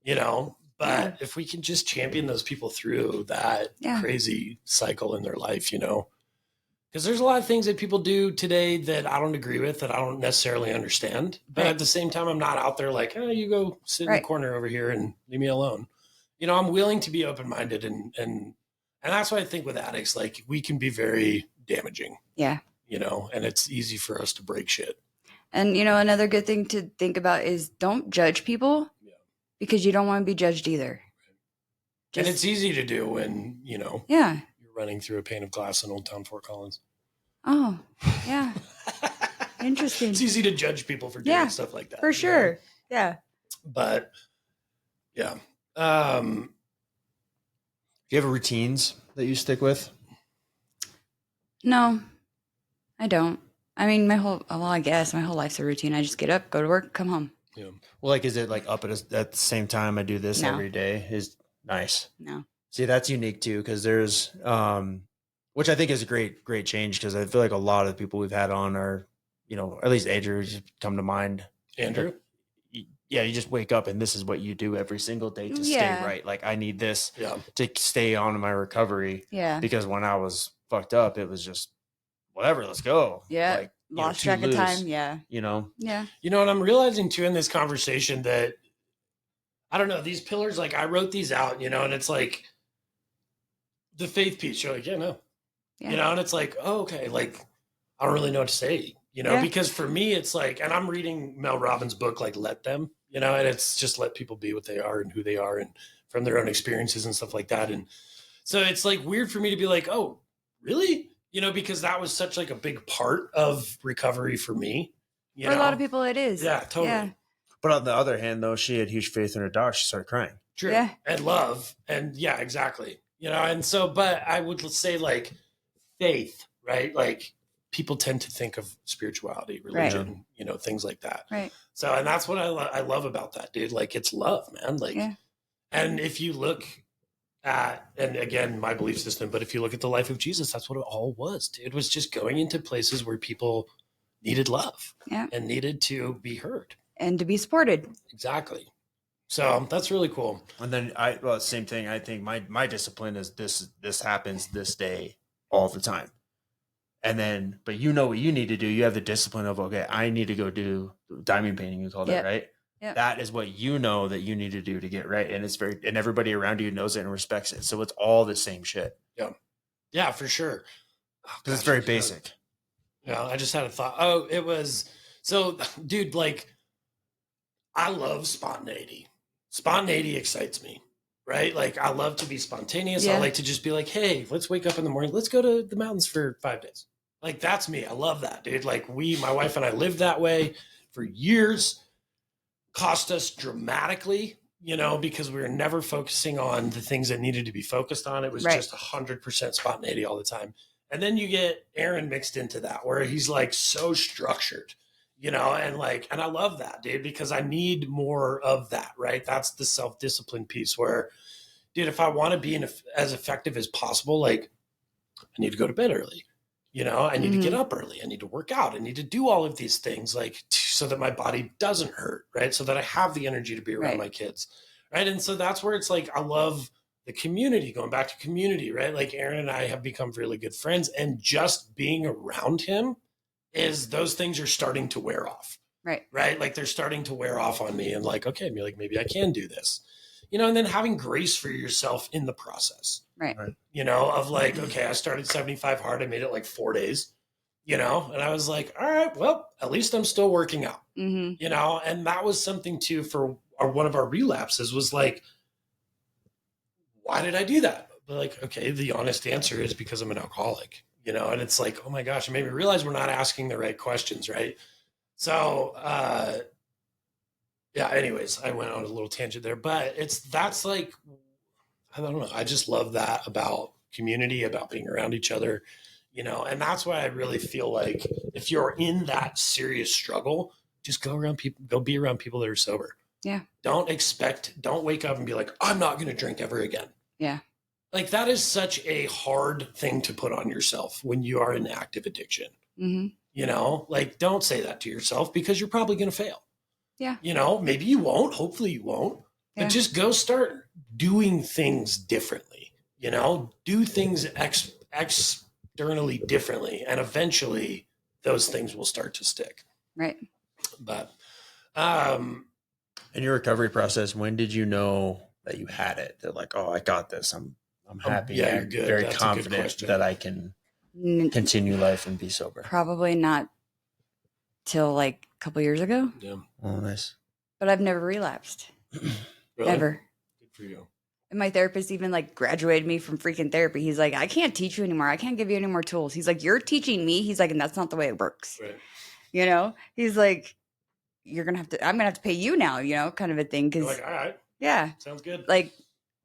You know, but if we can just champion those people through that crazy cycle in their life, you know. Because there's a lot of things that people do today that I don't agree with, that I don't necessarily understand. But at the same time, I'm not out there like, oh, you go sit in the corner over here and leave me alone. You know, I'm willing to be open-minded. And that's why I think with addicts, like we can be very damaging. Yeah. You know, and it's easy for us to break shit. And, you know, another good thing to think about is don't judge people because you don't want to be judged either. And it's easy to do when, you know. Yeah. Running through a pane of glass in Old Town Fort Collins. Oh, yeah. Interesting. It's easy to judge people for doing stuff like that. For sure. Know? Yeah. But yeah. Do you have routines that you stick with? No, I don't. I mean, I guess my whole life's a routine. I just get up, go to work, come home. Yeah. Well, like, is it like up at the same time I do this No. every day? Is nice. No. See, that's unique too, because there's, which I think is a great change, because I feel like a lot of the people we've had on are, at least Andrew just come to mind. Andrew? Yeah, you just wake up and this is what you do every single day to stay right. Like, I need this to stay on in my recovery. Yeah. Because when I was fucked up, it was just whatever, let's go. Yeah. Like, lost track of time. Yeah. Yeah. And I'm realizing too in this conversation that, I don't know, these pillars, like I wrote these out, and it's like the faith piece. You're like, no. Yeah. And it's like, oh, okay. Like, I don't really know what to say, because for me, it's like, and I'm reading Mel Robbins' book, like Let Them, and it's just let people be what they are and who they are and from their own experiences and stuff like that. And so it's like weird for me to be like, oh, really? Because that was such like a big part of recovery for me. For a lot of people, it is. Yeah, totally. Yeah. But on the other hand, though, she had huge faith in her dog. She started crying. True. Yeah. And love. And yeah, exactly. And so, but I would say like faith, right? Like people tend to think of spirituality, religion, right. Things like that. Right. So, and that's what I love about that, dude. Like it's love, man. Like, and if you look at, and again, my belief system, but if you look at the life of Jesus, that's what it all was, dude. It was just going into places where people needed love and needed to be heard. And to be supported. Exactly. So that's really cool. And then same thing. I think my discipline is this happens this day all the time. And then, but what you need to do. You have the discipline of, okay, I need to go do diamond painting. You called it, right? Yep. That is what that you need to do to get right. And and everybody around you knows it and respects it. So it's all the same shit. Yeah. Yeah, for sure. Because it's very basic. Yeah. I just had a thought. Oh, it was, so dude, like, I love spontaneity. Spontaneity excites me, right? Like I love to be spontaneous. I like to just be like, hey, let's wake up in the morning. Let's go to the mountains for 5 days. Like that's me. I love that, dude. Like my wife and I lived that way for years. Cost us dramatically, because we were never focusing on the things that needed to be focused on. It was just 100% spontaneity all the time. And then you get Aaron mixed into that where he's like so structured. And I love that, dude, because I need more of that, right? That's the self-discipline piece where, dude, if I want to be as effective as possible, like I need to go to bed early, I need to get up early. I need to work out. I need to do all of these things like so that my body doesn't hurt, right? So that I have the energy to be around my kids, right? And so that's where it's like, I love the community, going back to community, right? Like Aaron and I have become really good friends, and just being around him is those things are starting to wear off. Right. Like they're starting to wear off on me and like, okay, maybe I can do this, and then having grace for yourself in the process. Right. Of like, okay, I started 75 hard. I made it like 4 days, and I was like, all right, well, at least I'm still working out, and that was something too for one of our relapses was like, why did I do that? But like, okay, the honest answer is because I'm an alcoholic. And it's like, oh my gosh, it made me realize we're not asking the right questions, right? So, anyways, I went on a little tangent there, but that's like, I don't know. I just love that about community, about being around each other, and that's why I really feel like if you're in that serious struggle, just go be around people that are sober. Yeah. Don't wake up and be like, I'm not going to drink ever again. Yeah. Like that is such a hard thing to put on yourself when you are in active addiction. Like don't say that to yourself because you're probably going to fail. Yeah. Maybe you won't, hopefully you won't, but just go start doing things differently, do things externally differently. And eventually those things will start to stick. Right. But, in your recovery process, when did you know that you had it? They're like, oh, I got this. I'm happy. Yeah, you're good. Very That's confident that I can continue life and be sober. Probably not till like a couple years ago. Yeah. Oh, nice. But I've never relapsed. Really? Ever. Good for you. And my therapist even like graduated me from freaking therapy. He's like, I can't teach you anymore. I can't give you any more tools. He's like, you're teaching me. He's like, and that's not the way it works. Right. He's like, I'm going to have to pay you now, you know, kind of a thing. Cause like, all right. Yeah. Sounds good. Like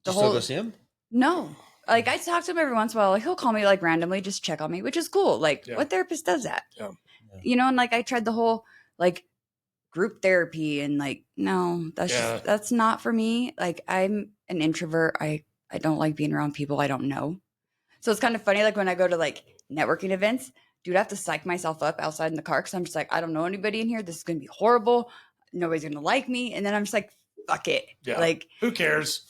the whole. Still go see him? No. Like I talk to him every once in a while. Like he'll call me like randomly, just check on me, which is cool. Like what therapist does that? Yeah. You know, and like I tried the whole like group therapy and like, no, that's not for me. Like I'm an introvert. I don't like being around people I don't know. So it's kind of funny. Like when I go to like networking events, dude, I have to psych myself up outside in the car. Cause I'm just like, I don't know anybody in here. This is going to be horrible. Nobody's going to like me. And then I'm just like, fuck it. Yeah. Like, who cares?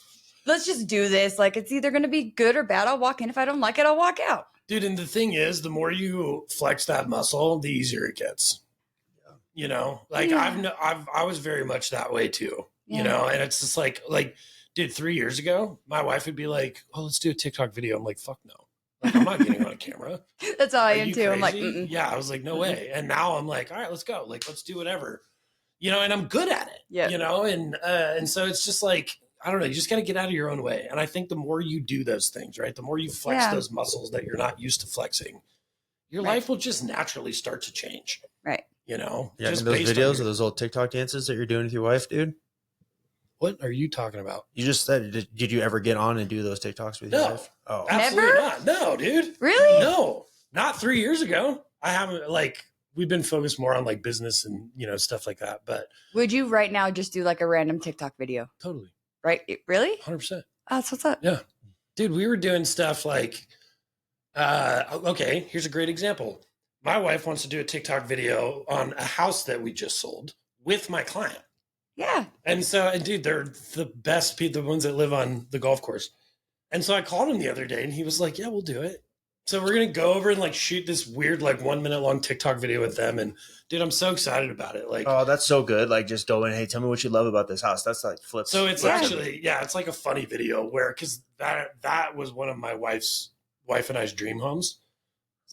Let's just do this. Like it's either going to be good or bad. I'll walk in. If I don't like it, I'll walk out. Dude, and the thing is, the more you flex that muscle, the easier it gets. You know, like I was very much that way too, you know, and it's just like, dude, 3 years ago, my wife would be like, oh, let's do a TikTok video. I'm like, fuck no. Like, I'm not getting on camera. That's how I am too. I'm like, yeah, I was like, no way. And now I'm like, all right, let's go. Like, let's do whatever, you know, and I'm good at it, you know? And so it's just like, I don't know, you just got to get out of your own way. And I think the more you do those things, right, the more you flex those muscles that you're not used to flexing, your life will just naturally start to change. Right. You know, yeah, just those videos of those old TikTok dances that you're doing with your wife, dude. What are you talking about? You just said, did you ever get on and do those TikToks with your wife? Oh, absolutely not. No, dude. Really? No, not 3 years ago. I haven't, like, we've been focused more on like business and, you know, stuff like that. But would you right now just do like a random TikTok video? Totally. Right? Really? 100%. Oh, that's what's up. Yeah. Dude, we were doing stuff like, okay, here's a great example. My wife wants to do a TikTok video on a house that we just sold with my client. Yeah. And so, and dude, they're the best people, the ones that live on the golf course. And so I called him the other day and he was like, yeah, we'll do it. So we're going to go over and like shoot this weird, like 1 minute long TikTok video with them. And dude, I'm so excited about it. Like, oh, that's so good. Like just go in, hey, tell me what you love about this house. That's like flips. So it's actually, it's like a funny video where, cause that was one of my wife and I's dream homes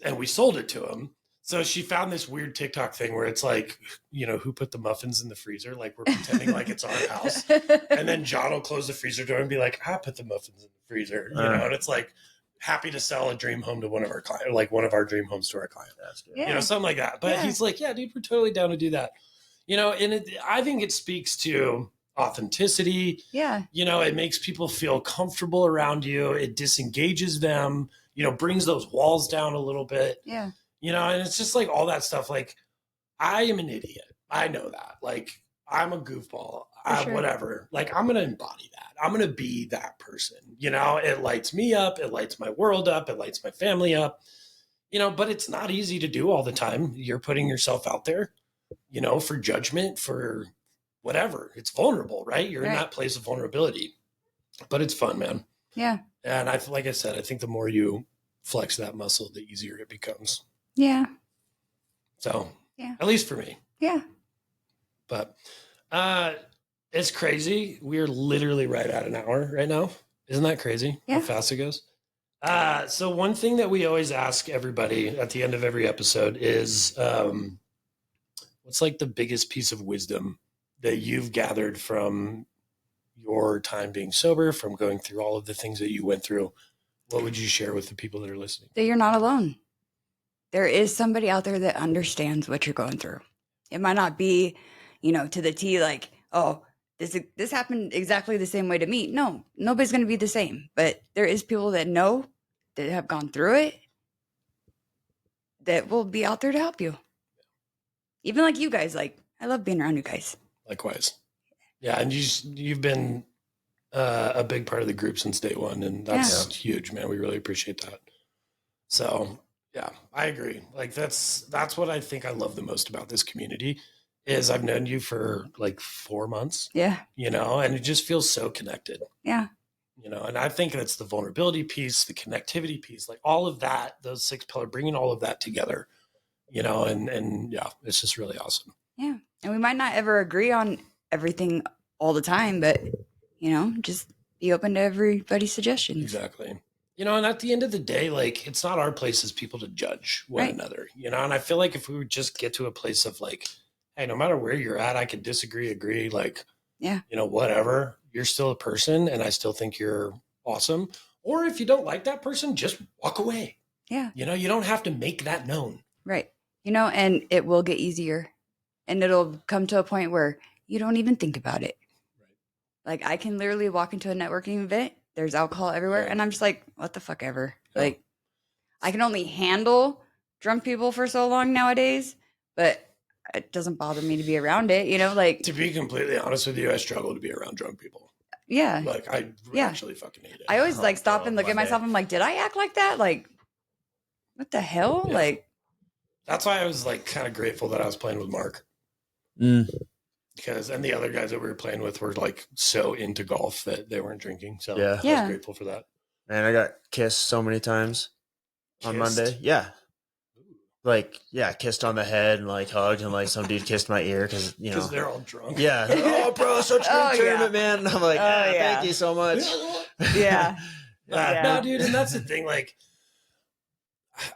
and we sold it to him. So she found this weird TikTok thing where it's like, you know, who put the muffins in the freezer? Like we're pretending like it's our house. And then John will close the freezer door and be like, I put the muffins in the freezer, you know? And it's like happy to sell a dream home to one of our clients, like one of our dream homes to our client. You know, something like that. But he's like, yeah, dude, we're totally down to do that. You know, and I think it speaks to authenticity. Yeah. You know, it makes people feel comfortable around you. It disengages them, you know, brings those walls down a little bit. Yeah. You know, and it's just like all that stuff. Like, I am an idiot. I know that. Like, I'm a goofball. Whatever. Like, I'm going to embody that. I'm going to be that person. You know, it lights me up. It lights my world up. It lights my family up. You know, but it's not easy to do all the time. You're putting yourself out there, you know, for judgment, for whatever. It's vulnerable, right? You're in that place of vulnerability. But it's fun, man. Yeah. And like I said, I think the more you flex that muscle, the easier it becomes. Yeah. So, at least for me. Yeah. But it's crazy. We're literally right at an hour right now. Isn't that crazy? Yeah. How fast it goes? So one thing that we always ask everybody at the end of every episode is what's like the biggest piece of wisdom that you've gathered from your time being sober, from going through all of the things that you went through? What would you share with the people that are listening? That you're not alone. There is somebody out there that understands what you're going through. It might not be, you know, to the T, like, oh, this happened exactly the same way to me. No, nobody's going to be the same. But there is people that know, that have gone through it, that will be out there to help you. Even like you guys. Like, I love being around you guys. Likewise. Yeah, and you've been a big part of the group since day one, and that's huge, man. We really appreciate that. So, yeah, I agree. Like that's what I think I love the most about this community is I've known you for like 4 months. Yeah. You know, and it just feels so connected. Yeah. You know, and I think that's the vulnerability piece, the connectivity piece, like all of that, those 6 pillars, bringing all of that together, you know, and yeah, it's just really awesome. Yeah. And we might not ever agree on everything all the time, but, you know, just be open to everybody's suggestions. Exactly. You know, and at the end of the day, like, it's not our place as people to judge one another, you know? And I feel like if we would just get to a place of like, hey, no matter where you're at, I can disagree, agree, like, you know, whatever, you're still a person and I still think you're awesome. Or if you don't like that person, just walk away. Yeah. You know, you don't have to make that known. Right. You know, and it will get easier. and it'll come to a point where you don't even think about it. Right. Like I can literally walk into a networking event. There's alcohol everywhere. And I'm just like, what the fuck ever? Yeah. Like I can only handle drunk people for so long nowadays, but it doesn't bother me to be around it, you know, like. To be completely honest with you, I struggle to be around drunk people. Yeah. Like I actually fucking hate it. I always like stop and look at myself. I'm like, did I act like that? Like, what the hell? Yeah. Like. That's why I was like kind of grateful that I was playing with Mark. Because and the other guys that we were playing with were like so into golf that they weren't drinking. So I was grateful for that. Man, I got kissed so many times on Monday. Yeah. Like, kissed on the head and like hugged and like some dude kissed my ear because, you know. Because they're all drunk. Yeah. Oh, bro, such a great tournament, man. And I'm like, thank you so much. Yeah. No, dude, and that's the thing. Like,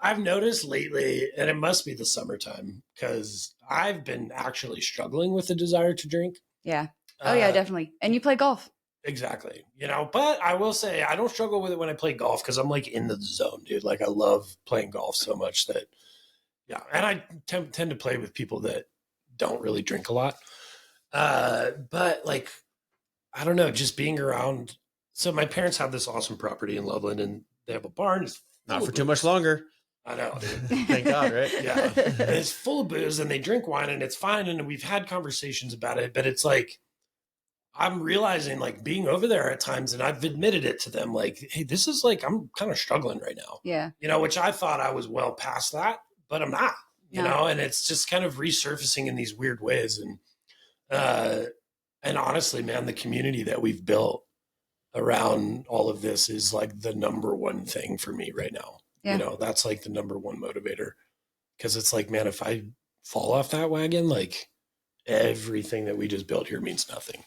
I've noticed lately, and it must be the summertime, because I've been actually struggling with the desire to drink. Yeah. Oh, yeah, definitely. And you play golf. Exactly. You know, but I will say I don't struggle with it when I play golf because I'm like in the zone, dude. Like I love playing golf so much that, and I tend to play with people that don't really drink a lot. But like, I don't know, just being around. So my parents have this awesome property in Loveland and they have a barn. It's not for too much longer. I know. Thank God, right? Yeah. And it's full of booze and they drink wine and it's fine. And we've had conversations about it, but it's like, I'm realizing like being over there at times, and I've admitted it to them, like, hey, this is like, I'm kind of struggling right now. Yeah. You know, which I thought I was well past that, but I'm not, you know, and it's just kind of resurfacing in these weird ways. And honestly, man, the community that we've built around all of this is like the number one thing for me right now. Yeah. You know, that's like the number one motivator. Cause it's like, man, if I fall off that wagon, like everything that we just built here means nothing.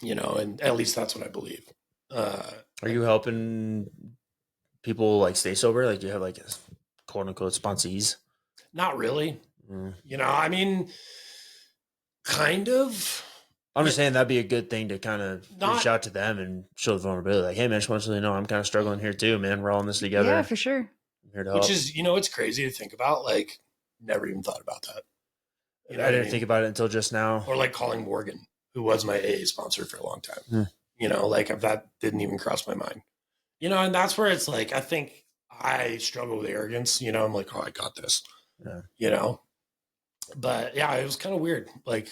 You know, and at least that's what I believe. Are you helping people like stay sober? Like, do you have like quote unquote sponsees? Not really. You know, I mean, kind of. I'm just saying that'd be a good thing to kind of reach out to them and show the vulnerability. Like, hey, man, I just want you to know I'm kind of struggling here too, man. We're all in this together. Yeah, for sure. I'm here to help. Which is, you know, it's crazy to think about. Like, never even thought about that. You know, I didn't think about it until just now. Or like calling Morgan, who was my AA sponsor for a long time. You know, like that didn't even cross my mind. You know, and that's where it's like, I think I struggle with arrogance. You know, I'm like, oh, I got this. Yeah. You know, but yeah, it was kind of weird. Like,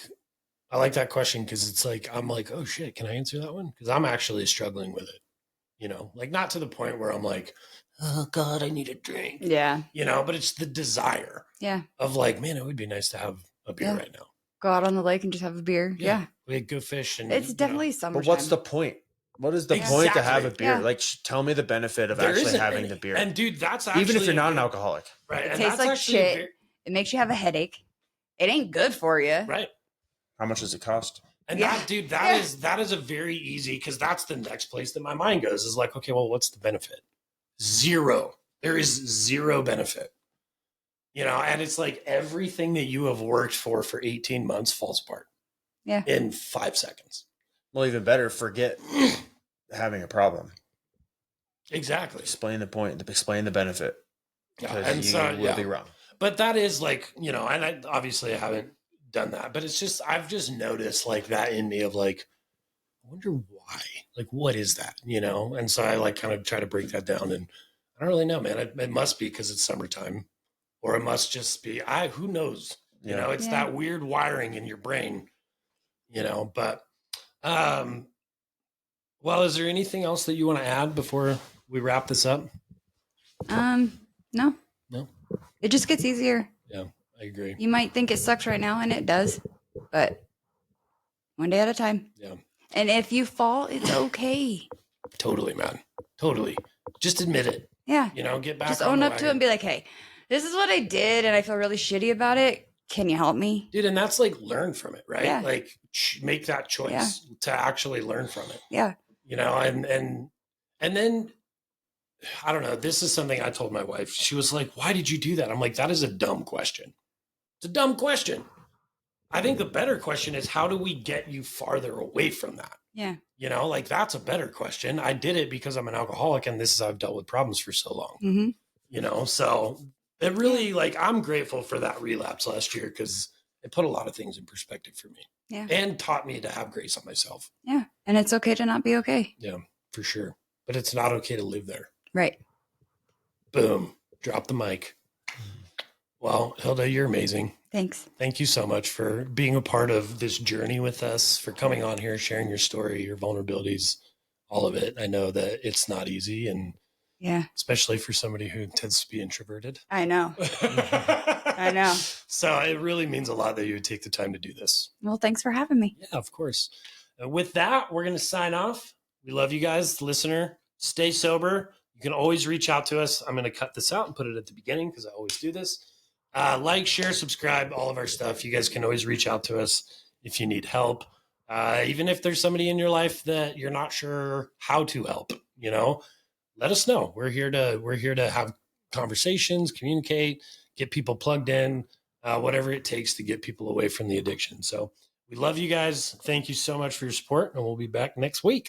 I like that question because it's like, I'm like, oh shit, can I answer that one? Because I'm actually struggling with it. You know, like not to the point where I'm like, oh God, I need a drink. Yeah. You know, but it's the desire. Yeah. Of like, man, it would be nice to have a beer right now. Go out on the lake and just have a beer. Yeah. We go fish. And it's definitely summertime. But what's the point? What is the point to have a beer? Like, tell me the benefit of actually having the beer. And dude, that's actually... Even if you're not an alcoholic. Right. It tastes like shit. It makes you have a headache. It ain't good for you. Right. How much does it cost? And that, dude, that is a very easy, because that's the next place that my mind goes is like, okay, well, what's the benefit? Zero. There is zero benefit. You know, and it's like everything that you have worked for 18 months falls apart. Yeah. In 5 seconds. Well, even better, forget having a problem. Exactly. Explain the point, explain the benefit. And you will be wrong. But that is like, you know, and I obviously haven't done that, but it's just, I've just noticed like that in me of like, I wonder why, like, what is that, you know? And so I like kind of try to break that down, and I don't really know, man. It must be because it's summertime, or it must just be, who knows, you know, it's that weird wiring in your brain, you know, but, well, is there anything else that you want to add before we wrap this up? No. It just gets easier. Yeah, I agree. You might think it sucks right now, and it does, but one day at a time. Yeah. And if you fall, it's okay. Totally, man. Totally. Just admit it. Yeah. You know, get back. Just own up to it and be like, hey, this is what I did, and I feel really shitty about it. Can you help me? Dude, and that's like learn from it, right? Yeah. Like make that choice to actually learn from it. Yeah. You know, and then I don't know. This is something I told my wife. She was like, why did you do that? I'm like, that is a dumb question. It's a dumb question. I think the better question is, how do we get you farther away from that? Yeah. You know, like that's a better question. I did it because I'm an alcoholic and this is how I've dealt with problems for so long. Mm-hmm. You know, so it really like, I'm grateful for that relapse last year because it put a lot of things in perspective for me. Yeah. And taught me to have grace on myself. Yeah. And it's okay to not be okay. Yeah, for sure. But it's not okay to live there. Right. Boom. Drop the mic. Well, Hilda, you're amazing. Thanks. Thank you so much for being a part of this journey with us, for coming on here, sharing your story, your vulnerabilities, all of it. I know that it's not easy, and yeah, especially for somebody who tends to be introverted. I know. I know. So it really means a lot that you would take the time to do this. Well, thanks for having me. Yeah, of course. With that, we're going to sign off. We love you guys, listener. Stay sober. You can always reach out to us. I'm going to cut this out and put it at the beginning because I always do this. Like, share, subscribe, all of our stuff. You guys can always reach out to us if you need help. Even if there's somebody in your life that you're not sure how to help, let us know. We're here to have conversations, communicate, get people plugged in, whatever it takes to get people away from the addiction. So we love you guys. Thank you so much for your support, and we'll be back next week.